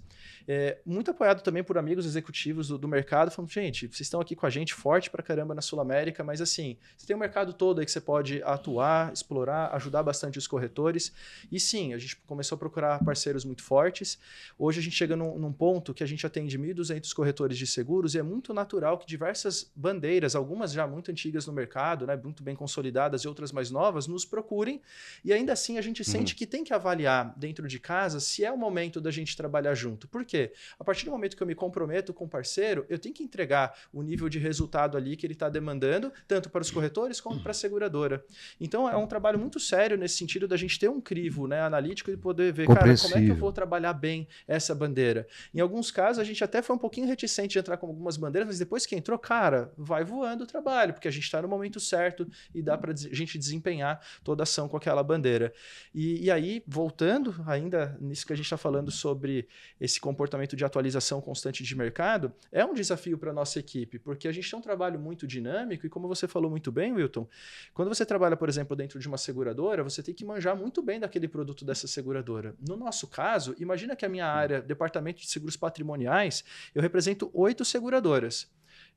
muito apoiado também por amigos executivos do mercado, falando, gente, vocês estão aqui com a gente forte pra caramba na Sul-América, mas assim, você tem um mercado todo aí que você pode atuar, explorar, ajudar bastante os corretores. E sim, a gente começou a procurar parceiros muito fortes. Hoje a gente chega num ponto que a gente atende 1.200 corretores de seguros e é muito natural que diversas bandeiras, algumas já muito antigas no mercado, né, muito bem consolidadas e outras mais novas, nos procurem. E ainda assim a gente sente que tem que avaliar dentro de casa se é o momento da gente trabalhar junto. Por quê? A partir do momento que eu me comprometo com o parceiro, eu tenho que entregar o nível de resultado ali que ele está demandando, tanto para os corretores como para a seguradora. Então é um trabalho muito sério nesse sentido da gente ter um crivo, né, analítico e poder ver, cara, como é que eu vou trabalhar bem essa bandeira. Em alguns casos a gente até foi um pouquinho reticente de entrar com algumas bandeiras, mas depois que entrou, cara, vai voando o trabalho, porque a gente está no momento certo e dá para a gente desempenhar toda a ação com aquela bandeira. E aí, voltando ainda nisso que a gente está falando sobre esse comportamento de atualização constante de mercado, é um desafio para a nossa equipe, porque a gente tem um trabalho muito dinâmico e como você falou muito bem, Wilton, quando você trabalha, por exemplo, dentro de uma seguradora, você tem que manjar muito bem daquele produto dessa seguradora. No nosso caso, imagina que a minha área, departamento de seguros patrimoniais, eu represento 8 seguradoras.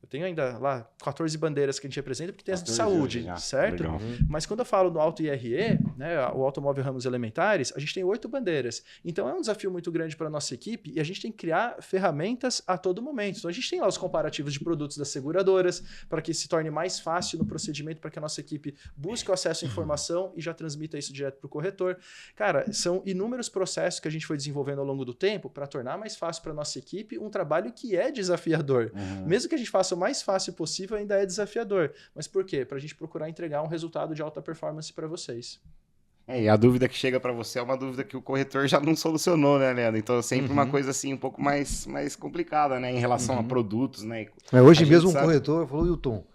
Eu tenho ainda lá 14 bandeiras que a gente representa, porque tem as de saúde, certo? Legal. Mas quando eu falo do Auto IRE, né, o Automóvel Ramos Elementares, a gente tem 8 bandeiras. Então é um desafio muito grande para a nossa equipe e a gente tem que criar ferramentas a todo momento. Então a gente tem lá os comparativos de produtos das seguradoras, para que se torne mais fácil no procedimento, para que a nossa equipe busque o acesso à informação e já transmita isso direto para o corretor. Cara, são inúmeros processos que a gente foi desenvolvendo ao longo do tempo para tornar mais fácil para a nossa equipe um trabalho que é desafiador. Mesmo que a gente faça o mais fácil possível, ainda é desafiador. Mas por quê? Para a gente procurar entregar um resultado de alta performance para vocês. E a dúvida que chega para você é uma dúvida que o corretor já não solucionou, né, Leandro? Então é sempre uma coisa assim um pouco mais complicada, né, em relação a produtos, né? Mas hoje mesmo um corretor falou, Wilton,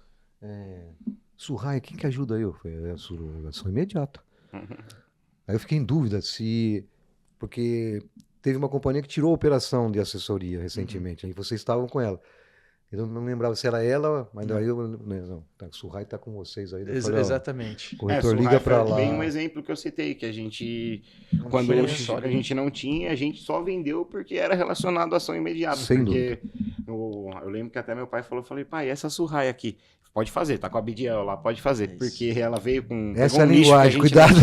Surrai, quem que ajuda eu? Foi a ação imediata. Aí eu fiquei em dúvida porque teve uma companhia que tirou a operação de assessoria recentemente, aí vocês estavam com ela. Eu não lembrava se era ela, mas daí eu... Não, a Surrai está com vocês aí. Falei, exatamente. O corretor liga para lá. Bem um exemplo que eu citei, que a gente, quando a gente não tinha, a gente só vendeu porque era relacionado à ação imediata. Sem porque eu lembro que até meu pai falou, falei, pai, essa Surrai aqui, pode fazer, tá com a Bidiel lá, pode fazer. Porque ela veio com... Essa é a linguagem, cuidado.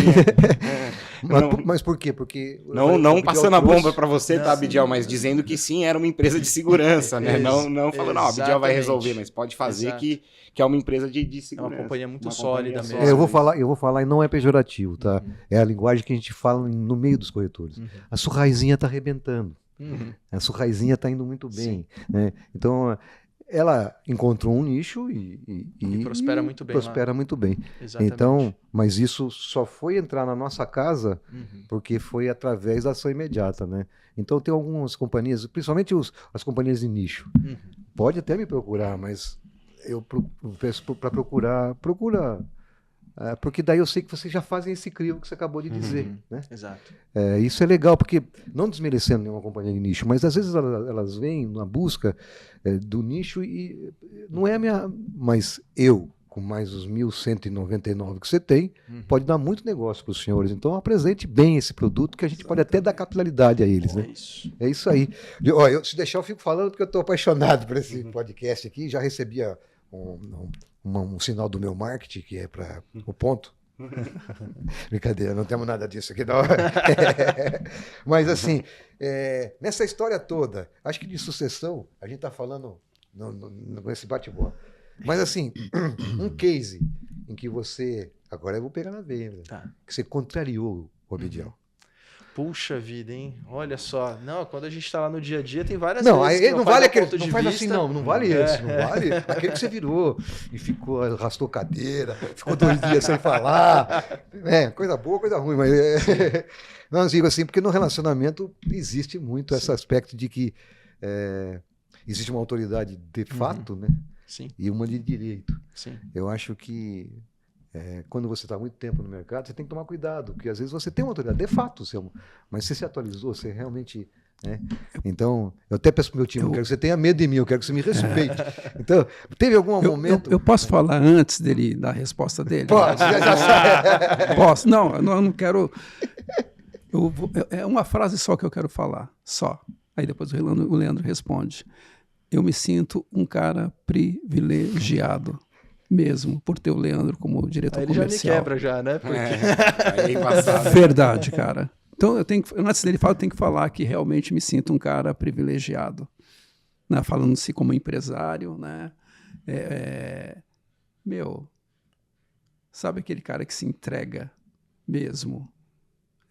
Mas por quê? Porque... Não passando a bomba para você, tá, Bidiel, mas dizendo que sim, era uma empresa de segurança, né? Não falando, não, a Bidiel vai resolver, mas pode fazer que é uma empresa de segurança. É uma companhia muito sólida mesmo. Eu vou falar e não é pejorativo, tá? É a linguagem que a gente fala no meio dos corretores. A Surraizinha tá arrebentando. A Surraizinha tá indo muito bem, né? Então... ela encontrou um nicho e prospera muito bem prospera muito bem. Exatamente. Então, mas isso só foi entrar na nossa casa Uhum. porque foi através da ação imediata, né? Então tem algumas companhias, principalmente as companhias de nicho. Uhum. Pode até me procurar, mas eu peço para procura, porque daí eu sei que vocês já fazem esse crivo que você acabou de dizer, né? Exato. Isso é legal, porque, não desmerecendo nenhuma companhia de nicho, mas às vezes elas vêm na busca do nicho e não é a minha... Mas eu, com mais os 1.199 que você tem, pode dar muito negócio para os senhores. Então apresente bem esse produto, que a gente pode até dar capilaridade a eles, né? Isso. É isso aí. Se deixar, eu fico falando porque eu estou apaixonado por esse podcast aqui. Já recebia um sinal do meu marketing, que é para o ponto. Brincadeira, não temos nada disso aqui, não. Mas assim, nessa história toda, acho que de sucessão, a gente está falando nesse bate-bola. Mas assim, um case em que você, agora eu vou pegar na veia, né? Tá. Que você contrariou o Abidiel. Puxa vida, hein? Olha só. Não, quando a gente tá lá no dia a dia, tem várias Não, vezes aí que não meu vale pai dá aquele. ponto Não de faz vista. assim, não vale esse. Não vale aquele que você virou e ficou, arrastou cadeira, ficou 2 dias sem falar. Coisa boa, coisa ruim, mas. Não, digo assim, porque no relacionamento existe muito esse aspecto de que existe uma autoridade de fato, né? Sim, E uma de direito. sim. Eu acho que quando você está muito tempo no mercado, você tem que tomar cuidado, porque às vezes você tem uma autoridade, de fato, mas você se atualizou, você realmente... Né? Então, eu até peço para o meu time, eu quero que você tenha medo de mim, eu quero que você me respeite. Então, teve algum momento... Eu posso falar antes dele, da resposta dele? Pode, já sabe. Posso? Não, eu não quero... É uma frase só que eu quero falar, só. Aí depois o Leandro responde. Eu me sinto um cara privilegiado. Mesmo, por ter o Leandro como diretor Aí ele comercial. já me quebra já, né? Porque... Aí passado. Verdade, cara. Então, antes dele falar, eu tenho que falar que realmente me sinto um cara privilegiado. Né? Falando-se como empresário, né? Sabe aquele cara que se entrega mesmo?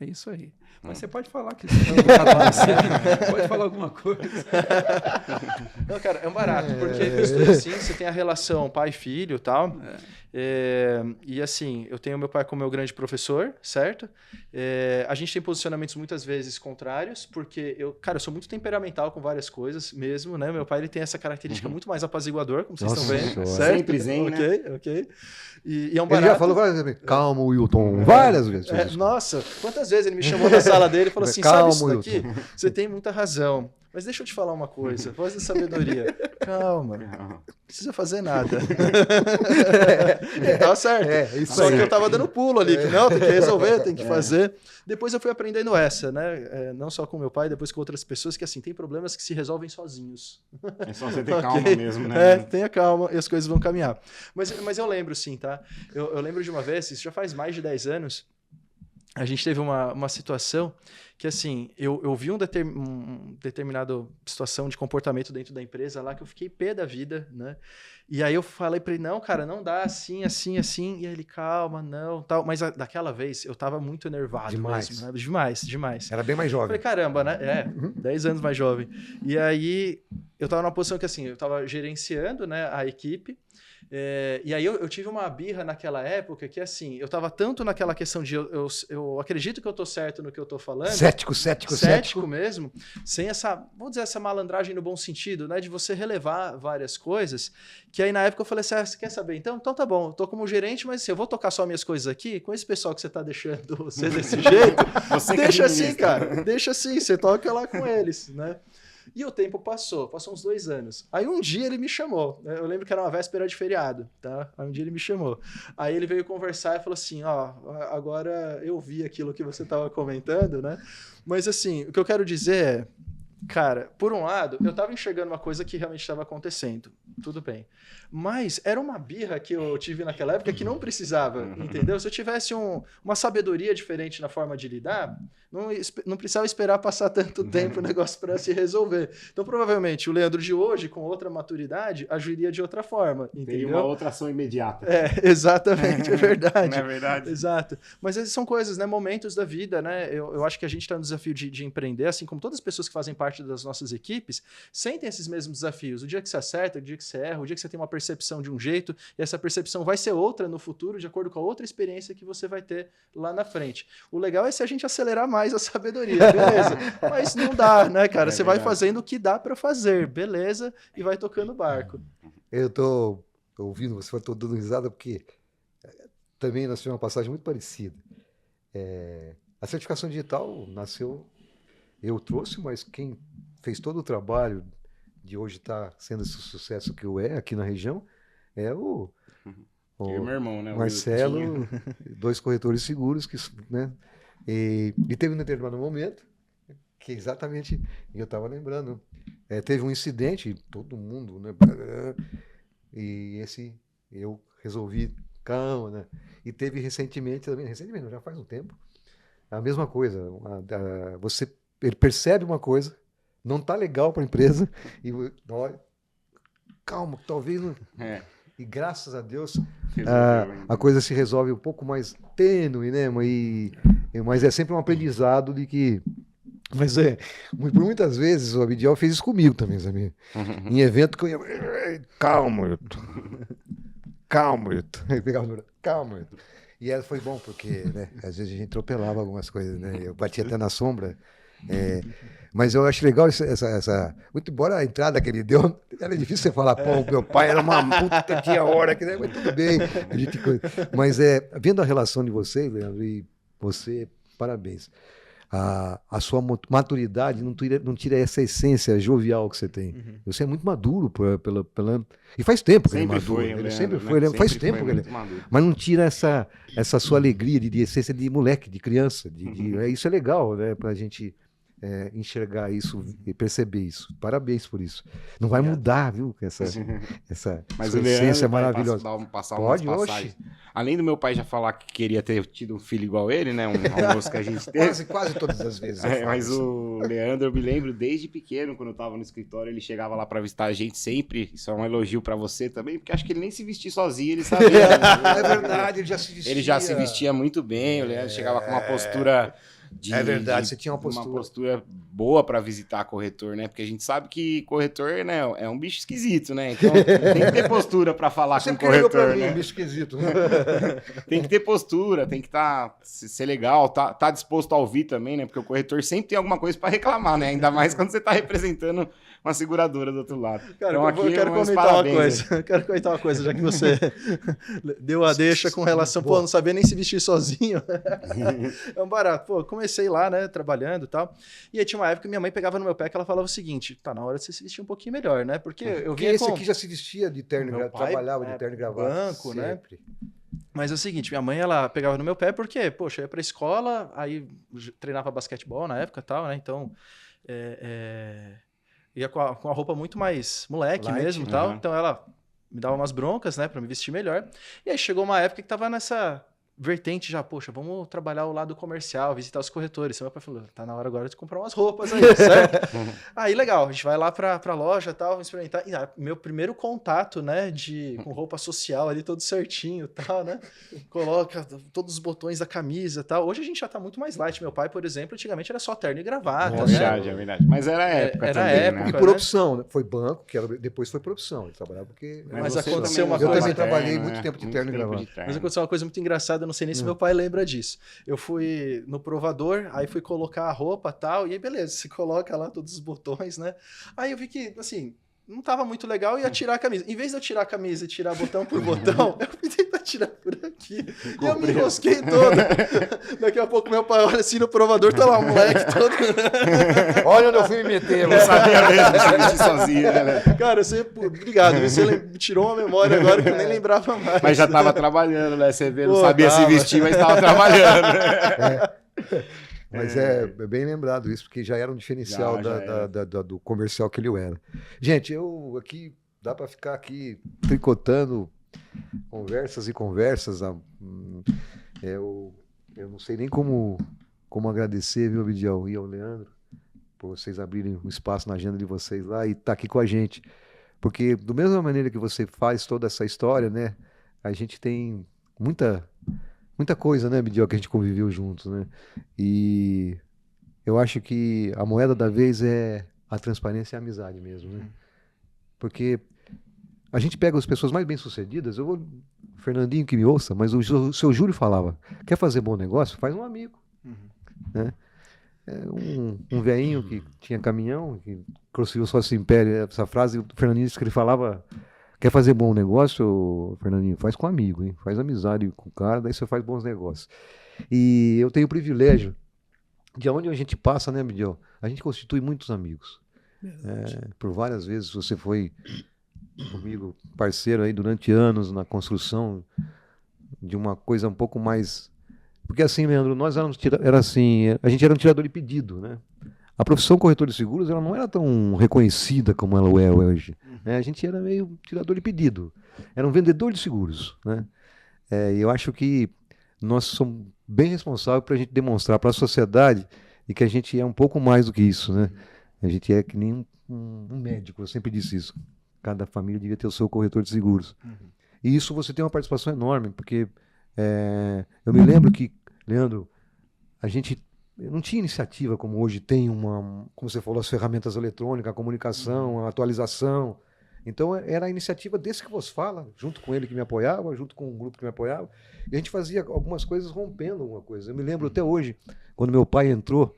É isso aí. Mas você pode falar que pode falar alguma coisa. Não, cara, é um barato, porque mistura assim, você tem a relação pai e filho e tal. E assim, eu tenho meu pai como meu grande professor, certo? A gente tem posicionamentos muitas vezes contrários, porque eu sou muito temperamental com várias coisas mesmo, né? Meu pai, ele tem essa característica muito mais apaziguador, como vocês estão vendo. Certo? Sempre zen, né? Ok. E é um Ele barato. já falou várias vezes, calma, Wilton, várias vezes. Nossa, quantas vezes ele me chamou na sala dele e falou assim, Calma, sabe isso daqui? Você tem muita razão. Mas deixa eu te falar uma coisa, voz da sabedoria. Calma, não precisa fazer nada. Tá certo. Isso Só aí. que eu tava dando pulo ali, que não, tem que resolver, tem que fazer. Depois eu fui aprendendo essa, né? Não só com meu pai, depois com outras pessoas, que assim, tem problemas que se resolvem sozinhos. É só você ter calma mesmo, né? Tenha calma e as coisas vão caminhar. Mas eu lembro sim, tá? Eu lembro de uma vez, isso já faz mais de 10 anos, a gente teve uma situação que, assim, eu vi uma determinada situação de comportamento dentro da empresa lá que eu fiquei pé da vida, né? E aí eu falei pra ele, não, cara, não dá assim. E aí ele, calma, não, tal. Mas daquela vez eu tava muito enervado Demais. mesmo, né? Demais. Era bem mais Eu jovem. falei, caramba, né? 10 anos mais jovem. E aí eu tava numa posição que, assim, eu tava gerenciando, né, a equipe. E aí eu tive uma birra naquela época que, assim, eu tava tanto naquela questão de eu acredito que eu tô certo no que eu tô falando. Cético mesmo, sem essa, vamos dizer, essa malandragem no bom sentido, né? De você relevar várias coisas, que aí na época eu falei assim, você quer saber? Então tá bom, eu tô como gerente, mas assim, eu vou tocar só minhas coisas aqui, com esse pessoal que você tá deixando ser desse jeito, deixa assim, cara, deixa assim, você toca lá com eles, né? E o tempo passou uns 2 anos. Aí um dia ele me chamou, né? Eu lembro que era uma véspera de feriado, tá? Aí um dia ele me chamou. Aí ele veio conversar e falou assim, agora eu vi aquilo que você estava comentando, né? Mas assim, o que eu quero dizer é, cara, por um lado, eu tava enxergando uma coisa que realmente estava acontecendo. Tudo bem. Mas era uma birra que eu tive naquela época que não precisava, entendeu? Se eu tivesse uma sabedoria diferente na forma de lidar, não precisava esperar passar tanto tempo o negócio para se resolver. Então, provavelmente, o Leandro de hoje, com outra maturidade, agiria de outra forma, entendeu? Teria uma outra ação imediata. Exatamente, é verdade. Não é verdade? Exato. Mas essas são coisas, né? Momentos da vida, né? Eu acho que a gente está no desafio de empreender, assim como todas as pessoas que fazem parte parte das nossas equipes, sentem esses mesmos desafios. O dia que você acerta, o dia que você erra, o dia que você tem uma percepção de um jeito, e essa percepção vai ser outra no futuro, de acordo com a outra experiência que você vai ter lá na frente. O legal é se a gente acelerar mais a sabedoria, beleza. Mas não dá, né, cara? Você vai fazendo o que dá para fazer, beleza, e vai tocando o barco. Eu tô ouvindo você, tô dando risada porque também nós tivemos uma passagem muito parecida. A certificação digital nasceu, eu trouxe, mas quem fez todo o trabalho de hoje estar sendo esse sucesso que é aqui na região é o Eu e meu irmão, né? Marcelo, 2 corretores seguros, que, né? E teve um determinado momento que exatamente, eu estava lembrando, teve um incidente, todo mundo, né? E eu resolvi, calma, né? E teve recentemente, não, já faz um tempo, a mesma coisa. Ele percebe uma coisa, não está legal para a empresa, e olha, calma, talvez não. E graças a Deus a coisa se resolve um pouco mais tênue, né? Mas é sempre um aprendizado de que. Mas por muitas vezes o Abidiel fez isso comigo também, sabe? Em evento que eu ia. Calma, calma. E foi bom, porque, né, às vezes a gente atropelava algumas coisas, né? Eu batia até na sombra. Mas eu acho legal muito embora a entrada que ele deu, era difícil você falar, pô, meu pai era uma puta, tinha hora, que, né? Mas tudo bem. Mas vendo a relação de vocês, Leandro, e você, parabéns. A sua maturidade não tira essa essência jovial que você tem. Você é muito maduro e faz tempo que ele é maduro. Ele sempre foi, né? Faz tempo que ele maduro. Mas não tira essa sua alegria de essência de moleque, de criança. Isso é legal, né? Pra gente enxergar isso e perceber isso. Parabéns por isso. Não vai mudar, viu? Essa Mas essência maravilhosa. Passar umas passagens. Além do meu pai já falar que queria ter tido um filho igual ele, né? Um almoço que a gente teve. Quase todas as vezes. Mas o Leandro, eu me lembro desde pequeno, quando eu tava no escritório, ele chegava lá pra visitar a gente sempre. Isso é um elogio pra você também, porque acho que ele nem se vestia sozinho, ele sabia. É verdade, ele já se vestia. Ele já se vestia muito bem, o Leandro chegava com uma postura. Você tinha uma postura boa para visitar corretor, né? Porque a gente sabe que corretor, né, é um bicho esquisito, né? Então tem que ter postura para falar com o corretor, né? Um bicho esquisito. Tem que ter postura, tem que ser legal, tá disposto a ouvir também, né? Porque o corretor sempre tem alguma coisa para reclamar, né? Ainda mais quando você tá representando uma seguradora do outro lado. Cara, então, eu quero comentar uma coisa. Quero comentar uma coisa, já que você deu a deixa com relação, pô, não sabia nem se vestir sozinho. É um barato. Pô, comecei lá, né, trabalhando e tal. E aí tinha uma época que minha mãe pegava no meu pé que ela falava o seguinte, tá na hora de você se vestir um pouquinho melhor, né? Porque eu vinha esse aqui já se vestia de terno e gravata, trabalhava de terno e gravata. Banco, sempre, né? Mas é o seguinte, minha mãe, ela pegava no meu pé porque, poxa, eu ia pra escola, aí treinava basquetebol na época e tal, né? Então, ia com a roupa muito mais moleque mesmo e tal. Então ela me dava umas broncas, né, pra me vestir melhor. E aí chegou uma época que tava nessa vertente já, poxa, vamos trabalhar o lado comercial, visitar os corretores. Meu pai falou, tá na hora agora de comprar umas roupas aí, certo? Aí, legal, a gente vai lá pra loja e tal, experimentar. E meu primeiro contato, né, com roupa social ali, todo certinho e tal, né? Coloca todos os botões da camisa e tal. Hoje a gente já tá muito mais light. Meu pai, por exemplo, antigamente era só terno e gravata, né? É verdade. Mas era a época também, época, né? E por opção, né? Foi banco, depois foi por opção. Ele trabalhava porque... Mas aconteceu uma coisa... Eu também trabalhei muito tempo de terno e gravata. Mas aconteceu uma coisa muito engraçada, eu não sei nem se meu pai lembra disso. Eu fui no provador, aí fui colocar a roupa e tal, e aí beleza, você coloca lá todos os botões, né? Aí eu vi que, assim, não tava muito legal e ia tirar a camisa. Em vez de eu tirar a camisa e tirar botão por botão, eu fui tentar tirar por aqui. E eu me enrosquei toda. Daqui a pouco meu pai olha assim no provador, tá lá o moleque todo. Olha onde eu fui me meter. Eu sabia mesmo se vestir sozinho, né? Cara, obrigado. Você me tirou uma memória agora que eu nem lembrava mais. Mas já tava trabalhando, né? Você vê, não sabia se vestir, mas tava trabalhando. Mas é bem lembrado isso, porque já era um diferencial do comercial que ele era. Gente, eu aqui, dá para ficar aqui tricotando conversas e conversas. Eu não sei nem como agradecer, viu, Abidiel e ao Leandro, por vocês abrirem um espaço na agenda de vocês lá e estar aqui com a gente. Porque, da mesma maneira que você faz toda essa história, né, a gente tem muita coisa, né, Abidiel, que a gente conviveu juntos, né? E eu acho que a moeda da vez é a transparência e a amizade mesmo, né? Porque a gente pega as pessoas mais bem-sucedidas, o Fernandinho que me ouça, mas o seu Júlio falava, quer fazer bom negócio? Faz um amigo, né? Um velhinho que tinha caminhão, que construiu o sócio império, essa frase, o Fernandinho disse que ele falava, quer fazer bom negócio, Fernandinho? Faz com amigo, hein? Faz amizade com o cara, daí você faz bons negócios. E eu tenho o privilégio de onde a gente passa, né, Midiel? A gente constitui muitos amigos. Por várias vezes você foi comigo parceiro aí durante anos na construção de uma coisa um pouco mais... Porque assim, Leandro, nós a gente era um tirador de pedido, né? A profissão corretor de seguros ela não era tão reconhecida como ela é hoje. Né? A gente era meio tirador de pedido. Era um vendedor de seguros, né? E eu acho que nós somos bem responsáveis para a gente demonstrar para a sociedade e que a gente é um pouco mais do que isso, né? A gente é que nem um médico, eu sempre disse isso. Cada família devia ter o seu corretor de seguros. E isso você tem uma participação enorme, porque eu me lembro que, Leandro, a gente não tinha iniciativa como hoje tem como você falou, as ferramentas eletrônicas, a comunicação, a atualização. Então era a iniciativa desse que você fala, junto com ele que me apoiava, junto com um grupo que me apoiava, e a gente fazia algumas coisas rompendo alguma coisa. Eu me lembro até hoje, quando meu pai entrou,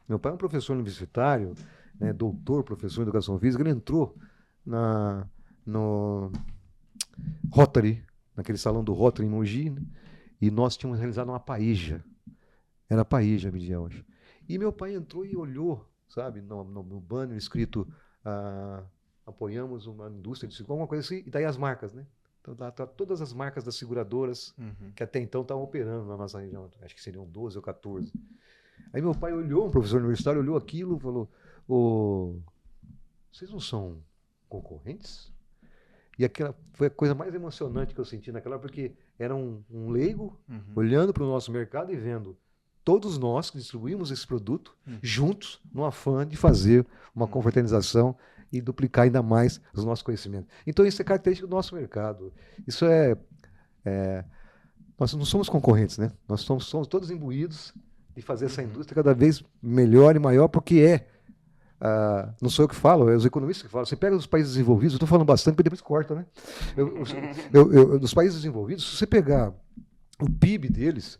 meu pai é um professor universitário, né, doutor, professor de educação física, ele entrou no Rotary, naquele salão do Rotary em Mogi, né, e nós tínhamos realizado uma paeja. Era paeja, Midiel, acho. E meu pai entrou e olhou, sabe, no banner escrito... apoiamos uma indústria de seguro, alguma coisa assim, e daí as marcas, né? Então, tá todas as marcas das seguradoras que até então estavam operando na nossa região, acho que seriam 12 ou 14. Aí meu pai olhou, um professor universitário, olhou aquilo e falou, vocês não são concorrentes? E aquela foi a coisa mais emocionante que eu senti naquela, porque era um leigo olhando para o nosso mercado e vendo todos nós que distribuímos esse produto juntos no afã de fazer uma confraternização e duplicar ainda mais os nossos conhecimentos. Então isso é característico do nosso mercado. Isso nós não somos concorrentes, né? Nós somos todos imbuídos de fazer essa indústria cada vez melhor e maior, porque não sou eu que falo, é os economistas que falam. Você pega os países desenvolvidos, eu estou falando bastante, porque depois corta, né? Dos países desenvolvidos, se você pegar o PIB deles,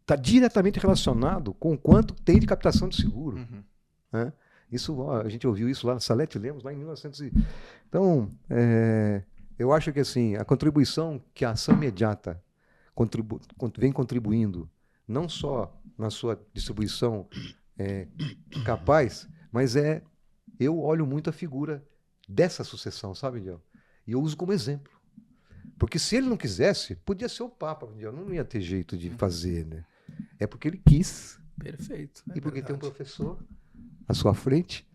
está diretamente relacionado com o quanto tem de captação de seguro. Né? Isso, a gente ouviu isso lá na Salete Lemos, lá em 1900. Então, eu acho que assim, a contribuição que a ação imediata vem contribuindo, não só na sua distribuição capaz, mas eu olho muito a figura dessa sucessão, sabe, Miguel? E eu uso como exemplo. Porque se ele não quisesse, podia ser o Papa, Miguel, não ia ter jeito de fazer, né? É porque ele quis. Perfeito. E porque tem um professor à sua frente,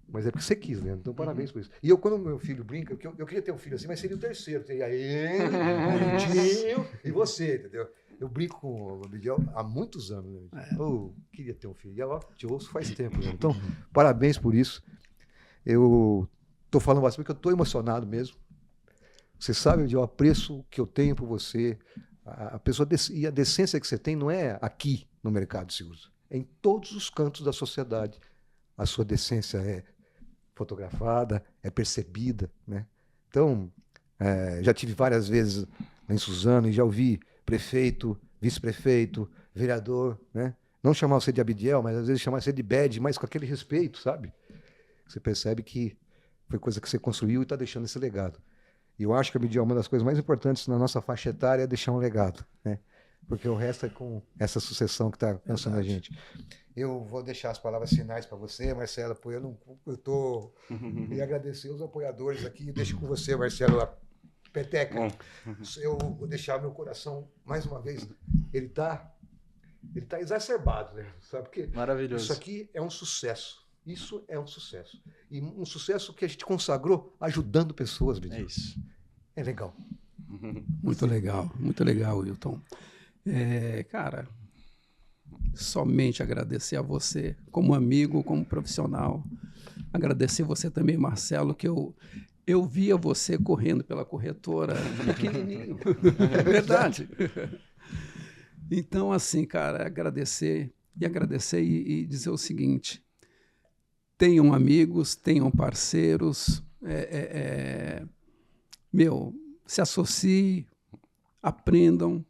mas é porque você quis, né? Então, parabéns por isso. E quando meu filho brinca, eu queria ter um filho assim, mas seria o terceiro. Teria ele, o tio e você, entendeu? Eu brinco com o Miguel há muitos anos. Né? Eu queria ter um filho. E eu te ouço faz tempo. Né? Então, parabéns por isso. Eu estou falando bastante porque eu estou emocionado mesmo. Você sabe o apreço que eu tenho por você. A pessoa e a decência que você tem não é aqui no mercado de seguros. É em todos os cantos da sociedade. A sua decência é fotografada, é percebida. Né? Então, já tive várias vezes em Suzano e já ouvi prefeito, vice-prefeito, vereador, né? Não chamar você de Abdiel, mas às vezes chamar você de Bed, mas com aquele respeito, sabe? Você percebe que foi coisa que você construiu e está deixando esse legado. E eu acho que, Abdiel, uma das coisas mais importantes na nossa faixa etária é deixar um legado, né? Porque o resto é com essa sucessão que está pensando a gente. Eu vou deixar as palavras finais para você, Marcelo, porque eu estou... E agradecer os apoiadores aqui. Deixo com você, Marcelo, a Peteca. Eu vou deixar meu coração, mais uma vez, ele tá exacerbado, né? Sabe? Porque maravilhoso. Isso aqui é um sucesso. Isso é um sucesso. E um sucesso que a gente consagrou ajudando pessoas, Bidinho. É isso. É legal. Muito legal, Wilton. Cara, somente agradecer a você como amigo, como profissional. Agradecer você também, Marcelo, que eu via você correndo pela corretora pequenininho. É verdade. Então, assim, cara, agradecer e dizer o seguinte. tenham amigos, tenham parceiros, se associem, aprendam,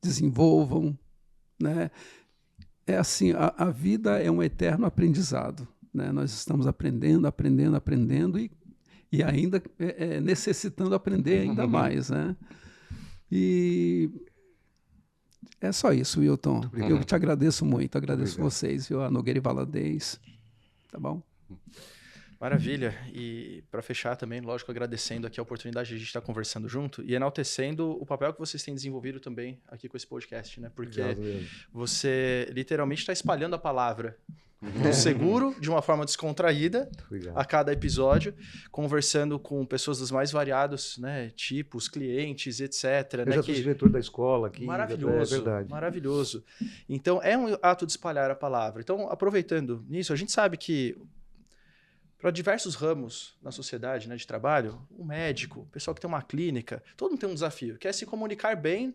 desenvolvam, né? É assim, a vida é um eterno aprendizado, né? Nós estamos aprendendo e ainda necessitando aprender ainda mais, né? E é só isso, Wilton. Eu te agradeço muito, agradeço vocês, viu? A Nogueira e Valadez, tá bom? Maravilha. E para fechar também, lógico, agradecendo aqui a oportunidade de a gente estar conversando junto e enaltecendo o papel que vocês têm desenvolvido também aqui com esse podcast, né? Porque você literalmente está espalhando a palavra do seguro de uma forma descontraída a cada episódio, conversando com pessoas dos mais variados, né, tipos, clientes, etc. Eu já sou diretor da escola aqui. Maravilhoso, é verdade. Maravilhoso. Então, é um ato de espalhar a palavra. Então, aproveitando nisso, a gente sabe que para diversos ramos na sociedade, né, de trabalho, o médico, o pessoal que tem uma clínica, todo mundo tem um desafio, que é se comunicar bem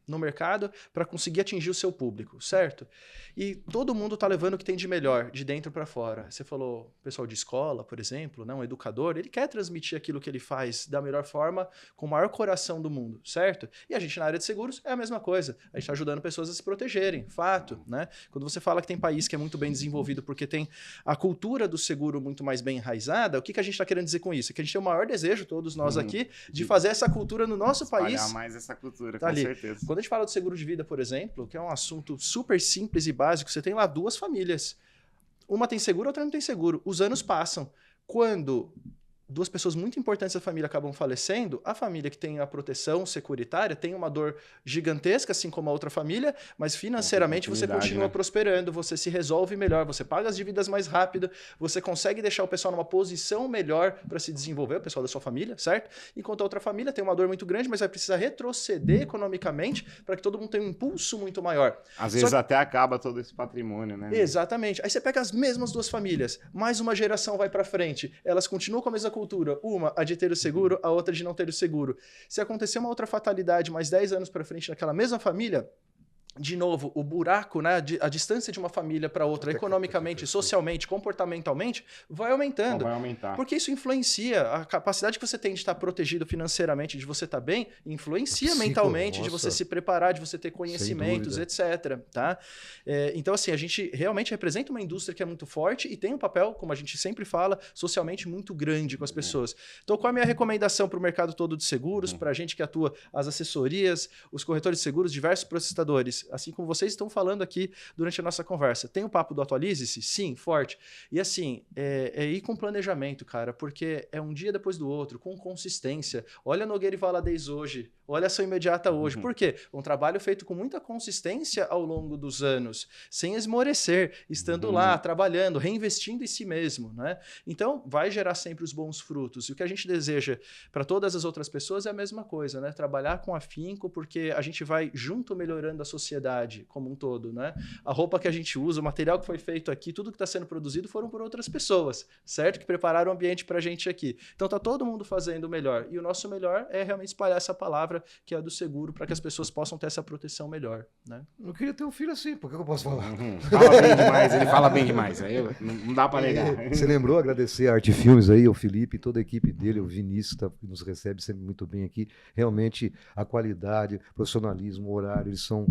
no mercado para conseguir atingir o seu público, certo? E todo mundo está levando o que tem de melhor, de dentro para fora. Você falou, pessoal de escola, por exemplo, né, um educador, ele quer transmitir aquilo que ele faz da melhor forma, com o maior coração do mundo, certo? E a gente na área de seguros é a mesma coisa. A gente está ajudando pessoas a se protegerem, fato, né? Quando você fala que tem país que é muito bem desenvolvido porque tem a cultura do seguro muito mais bem enraizada, o que a gente está querendo dizer com isso? É que a gente tem o maior desejo, todos nós aqui, de fazer essa cultura no nosso país. Espalhar mais essa cultura, tá com ali. certeza. Quando a gente fala de seguro de vida, por exemplo, que é um assunto super simples e básico, você tem lá duas famílias. Uma tem seguro, outra não tem seguro. Os anos passam. Quando duas pessoas muito importantes da família acabam falecendo, a família que tem a proteção securitária tem uma dor gigantesca, assim como a outra família, mas financeiramente você continua, né, prosperando, você se resolve melhor, você paga as dívidas mais rápido, você consegue deixar o pessoal numa posição melhor para se desenvolver, o pessoal da sua família, certo? Enquanto a outra família tem uma dor muito grande, mas vai precisar retroceder economicamente para que todo mundo tenha um impulso muito maior. Às vezes até acaba todo esse patrimônio, né? Exatamente. Aí você pega as mesmas duas famílias, mais uma geração vai para frente, elas continuam com a mesma cultura, uma a de ter o seguro, a outra de não ter o seguro. Se acontecer uma outra fatalidade mais 10 anos para frente naquela mesma família, de novo, o buraco, né, a distância de uma família para outra, economicamente, socialmente, comportamentalmente, vai aumentando. Vai aumentar. Porque isso influencia a capacidade que você tem de estar protegido financeiramente, de você estar bem, influencia mentalmente, de você se preparar, de você ter conhecimentos, etc. Tá? Então, assim, a gente realmente representa uma indústria que é muito forte e tem um papel, como a gente sempre fala, socialmente muito grande com as pessoas. Então, qual é a minha recomendação para o mercado todo de seguros, para a gente que atua, as assessorias, os corretores de seguros, diversos processadores, assim como vocês estão falando aqui durante a nossa conversa. Tem o papo do Atualize-se? Sim, forte. E assim, é ir com planejamento, cara, porque é um dia depois do outro, com consistência. Olha a Nogueira e Valadez hoje, olha a Ação Imediata hoje. Por quê? Um trabalho feito com muita consistência ao longo dos anos, sem esmorecer, estando lá, trabalhando, reinvestindo em si mesmo, né? Então, vai gerar sempre os bons frutos. E o que a gente deseja para todas as outras pessoas é a mesma coisa, né? Trabalhar com afinco, porque a gente vai junto melhorando a sociedade como um todo, né? A roupa que a gente usa, o material que foi feito aqui, tudo que está sendo produzido foram por outras pessoas, certo? Que prepararam o ambiente para a gente aqui. Então tá todo mundo fazendo o melhor. E o nosso melhor é realmente espalhar essa palavra que é a do seguro para que as pessoas possam ter essa proteção melhor, né? Eu queria ter um filho assim, por que eu posso falar? Fala bem demais, ele fala bem demais. Aí não dá para negar. Você lembrou agradecer a Arte Filmes aí, o Felipe, toda a equipe dele, o Vinícius, que nos recebe sempre muito bem aqui. Realmente a qualidade, profissionalismo, o horário, eles são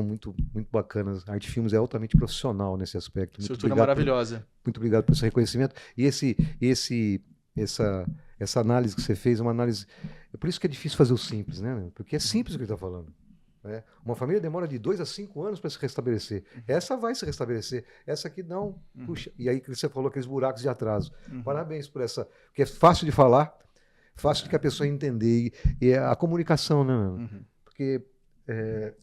muito, muito bacanas. A Arte Filmes é altamente profissional nesse aspecto. Muito estrutura maravilhosa. Muito obrigado por esse reconhecimento. E essa análise que você fez é uma análise... É por isso que é difícil fazer o simples, né? Porque é simples o que ele está falando. Né? Uma família demora de 2 a 5 anos para se restabelecer. Essa vai se restabelecer. Essa aqui não. Puxa. E aí que você falou aqueles buracos de atraso. Parabéns por essa... Porque é fácil de falar, fácil de que a pessoa entender. E é a comunicação, né? Porque...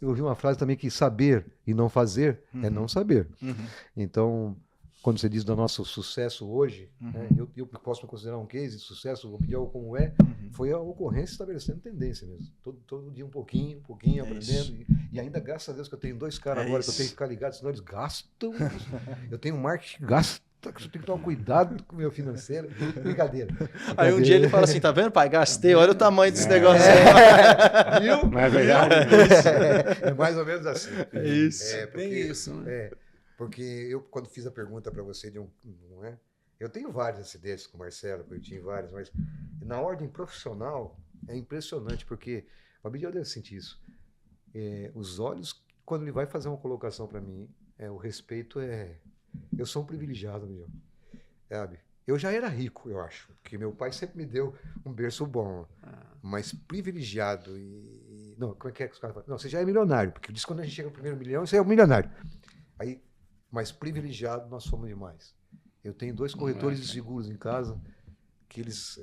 eu ouvi uma frase também que saber e não fazer é não saber. Então, quando você diz do nosso sucesso hoje, né, eu posso me considerar um case de sucesso, o Biel como foi a ocorrência estabelecendo tendência mesmo. Todo dia um pouquinho aprendendo. E ainda, graças a Deus, que eu tenho 2 caras agora que eu tenho que ficar ligado, senão eles gastam. Eu tenho um marketing que gasta. Eu tenho que tomar cuidado com o meu financeiro. Brincadeira. Aí um dia ele fala assim, tá vendo, pai? Gastei, olha o tamanho desse negócio aí. Viu? Não é verdade? É mais ou menos assim. É isso. Porque, Bem isso, né? Porque eu, quando fiz a pergunta para você de não é? Eu tenho vários acidentes com o Marcelo, eu tinha vários, mas na ordem profissional é impressionante, porque o Abdiel deve sentir isso. Os olhos, quando ele vai fazer uma colocação para mim, o respeito eu sou um privilegiado, meu. Sabe? Eu já era rico, eu acho, porque meu pai sempre me deu um berço bom, mas privilegiado não, como é que os caras falam? Não, você já é milionário, porque diz que quando a gente chega no primeiro milhão, você é um milionário. Aí, mas privilegiado nós somos demais. Eu tenho 2 corretores de seguros em casa, que eles,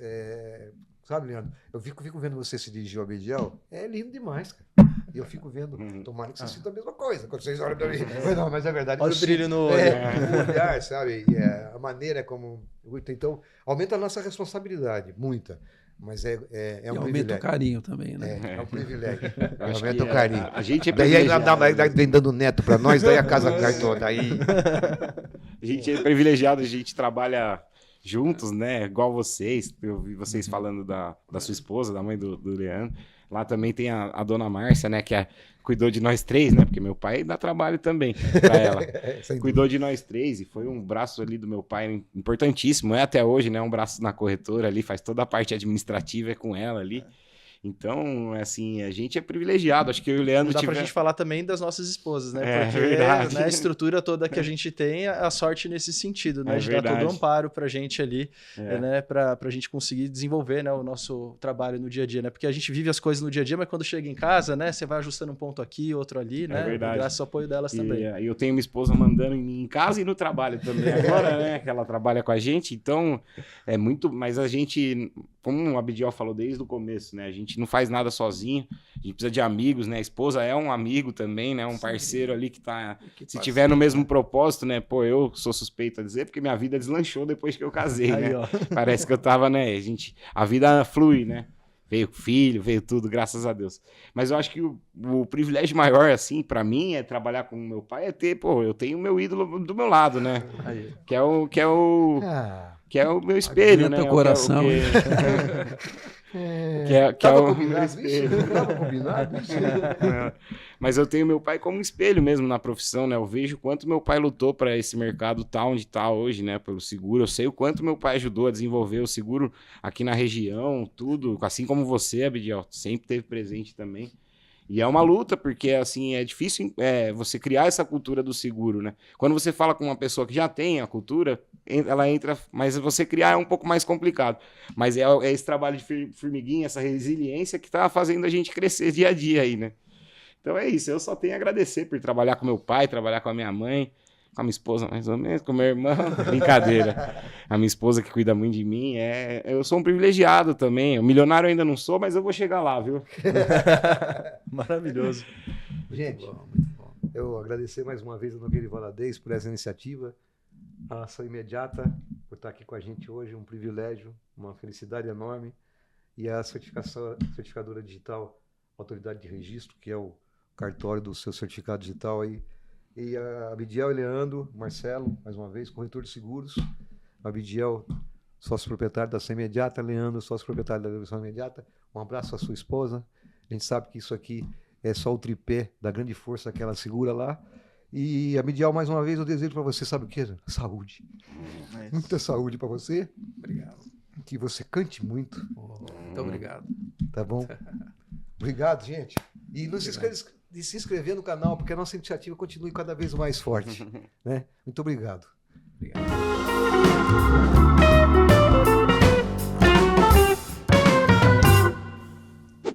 sabe, Leandro, eu fico vendo você se dirigir ao Abdiel, é lindo demais, cara. E eu fico vendo, tomara que você sinta a mesma coisa, quando vocês olham pra mim. Mas é verdade. Olha o brilho no olho. O olhar, sabe? A maneira como... Então, aumenta a nossa responsabilidade, muita. Mas é um privilégio. Aumenta o carinho também, né? É um privilégio. Acho Aumenta que o carinho. A gente é Daí ainda privilegiado. vem dando neto pra nós, daí a casa cai toda. Aí... A gente é privilegiado, a gente trabalha juntos, né? Igual vocês. Eu vi vocês falando da sua esposa, da mãe do Leandro. Lá também tem a dona Márcia, né? Que cuidou de nós 3, né? Porque meu pai dá trabalho também pra ela. Cuidou de nós 3 e foi um braço ali do meu pai importantíssimo. É até hoje, né? Um braço na corretora ali, faz toda a parte administrativa com ela ali. Então, assim, a gente é privilegiado. Acho que eu e o Leandro Dá pra gente falar também das nossas esposas, né? Porque verdade. né, a estrutura toda que a gente tem, a sorte nesse sentido, né? De dar verdade. todo o amparo pra gente ali, né? Pra gente conseguir desenvolver, né, o nosso trabalho no dia a dia, né? Porque a gente vive as coisas no dia a dia, mas quando chega em casa, né? Você vai ajustando um ponto aqui, outro ali, né? Verdade. Graças ao apoio delas também. E eu tenho minha esposa mandando em mim em casa e no trabalho também agora, né? Que ela trabalha com a gente, então é muito... Mas a gente, como o Abdiel falou desde o começo, né? A gente não faz nada sozinho, a gente precisa de amigos, né? A esposa é um amigo também, né? Um parceiro ali que tá... Se tiver no mesmo propósito, né? Pô, eu sou suspeito a dizer, porque minha vida deslanchou depois que eu casei, Aí, né? ó. Parece que eu tava, né? A vida flui, né? Veio filho, veio tudo, graças a Deus. Mas eu acho que o privilégio maior, assim, pra mim, é trabalhar com o meu pai, eu tenho o meu ídolo do meu lado, né? Aí. Que é o meu espelho, né? Teu coração. Tava combinado isso? Tava combinado isso? Mas eu tenho meu pai como um espelho mesmo na profissão, né? Eu vejo o quanto meu pai lutou para esse mercado tá onde tá hoje, né? Pelo seguro. Eu sei o quanto meu pai ajudou a desenvolver o seguro aqui na região, tudo. Assim como você, Abdiel, sempre teve presente também. E é uma luta, porque assim, é difícil você criar essa cultura do seguro, né? Quando você fala com uma pessoa que já tem a cultura, ela entra, mas você criar é um pouco mais complicado. Mas é esse trabalho de formiguinha, essa resiliência que tá fazendo a gente crescer dia a dia aí, né? Então é isso, eu só tenho a agradecer por trabalhar com meu pai, trabalhar com a minha mãe, com a minha esposa mais ou menos, com o meu irmão, brincadeira. A minha esposa que cuida muito de mim, eu sou um privilegiado também. Milionário eu ainda não sou, mas eu vou chegar lá, viu? Maravilhoso. Gente, eu agradecer mais uma vez a Nogueira e Valadez por essa iniciativa, a Ação Imediata por estar aqui com a gente hoje, um privilégio, uma felicidade enorme, e a certificadora digital, Autoridade de Registro, que é o cartório do seu certificado digital aí. E a Abdiel e Leandro, Marcelo, mais uma vez, corretor de seguros. Abdiel, sócio proprietário da Ação Imediata. Leandro, sócio proprietário da Ação Imediata. Um abraço à sua esposa. A gente sabe que isso aqui é só o tripé da grande força que ela segura lá. E Abdiel, mais uma vez, eu desejo para você, sabe o quê? Saúde. Muita saúde para você. Obrigado. Que você cante muito. Muito obrigado. Tá bom? Obrigado, gente. E não se esqueça de se inscrever no canal, porque a nossa iniciativa continue cada vez mais forte. Né? Muito obrigado. Obrigado.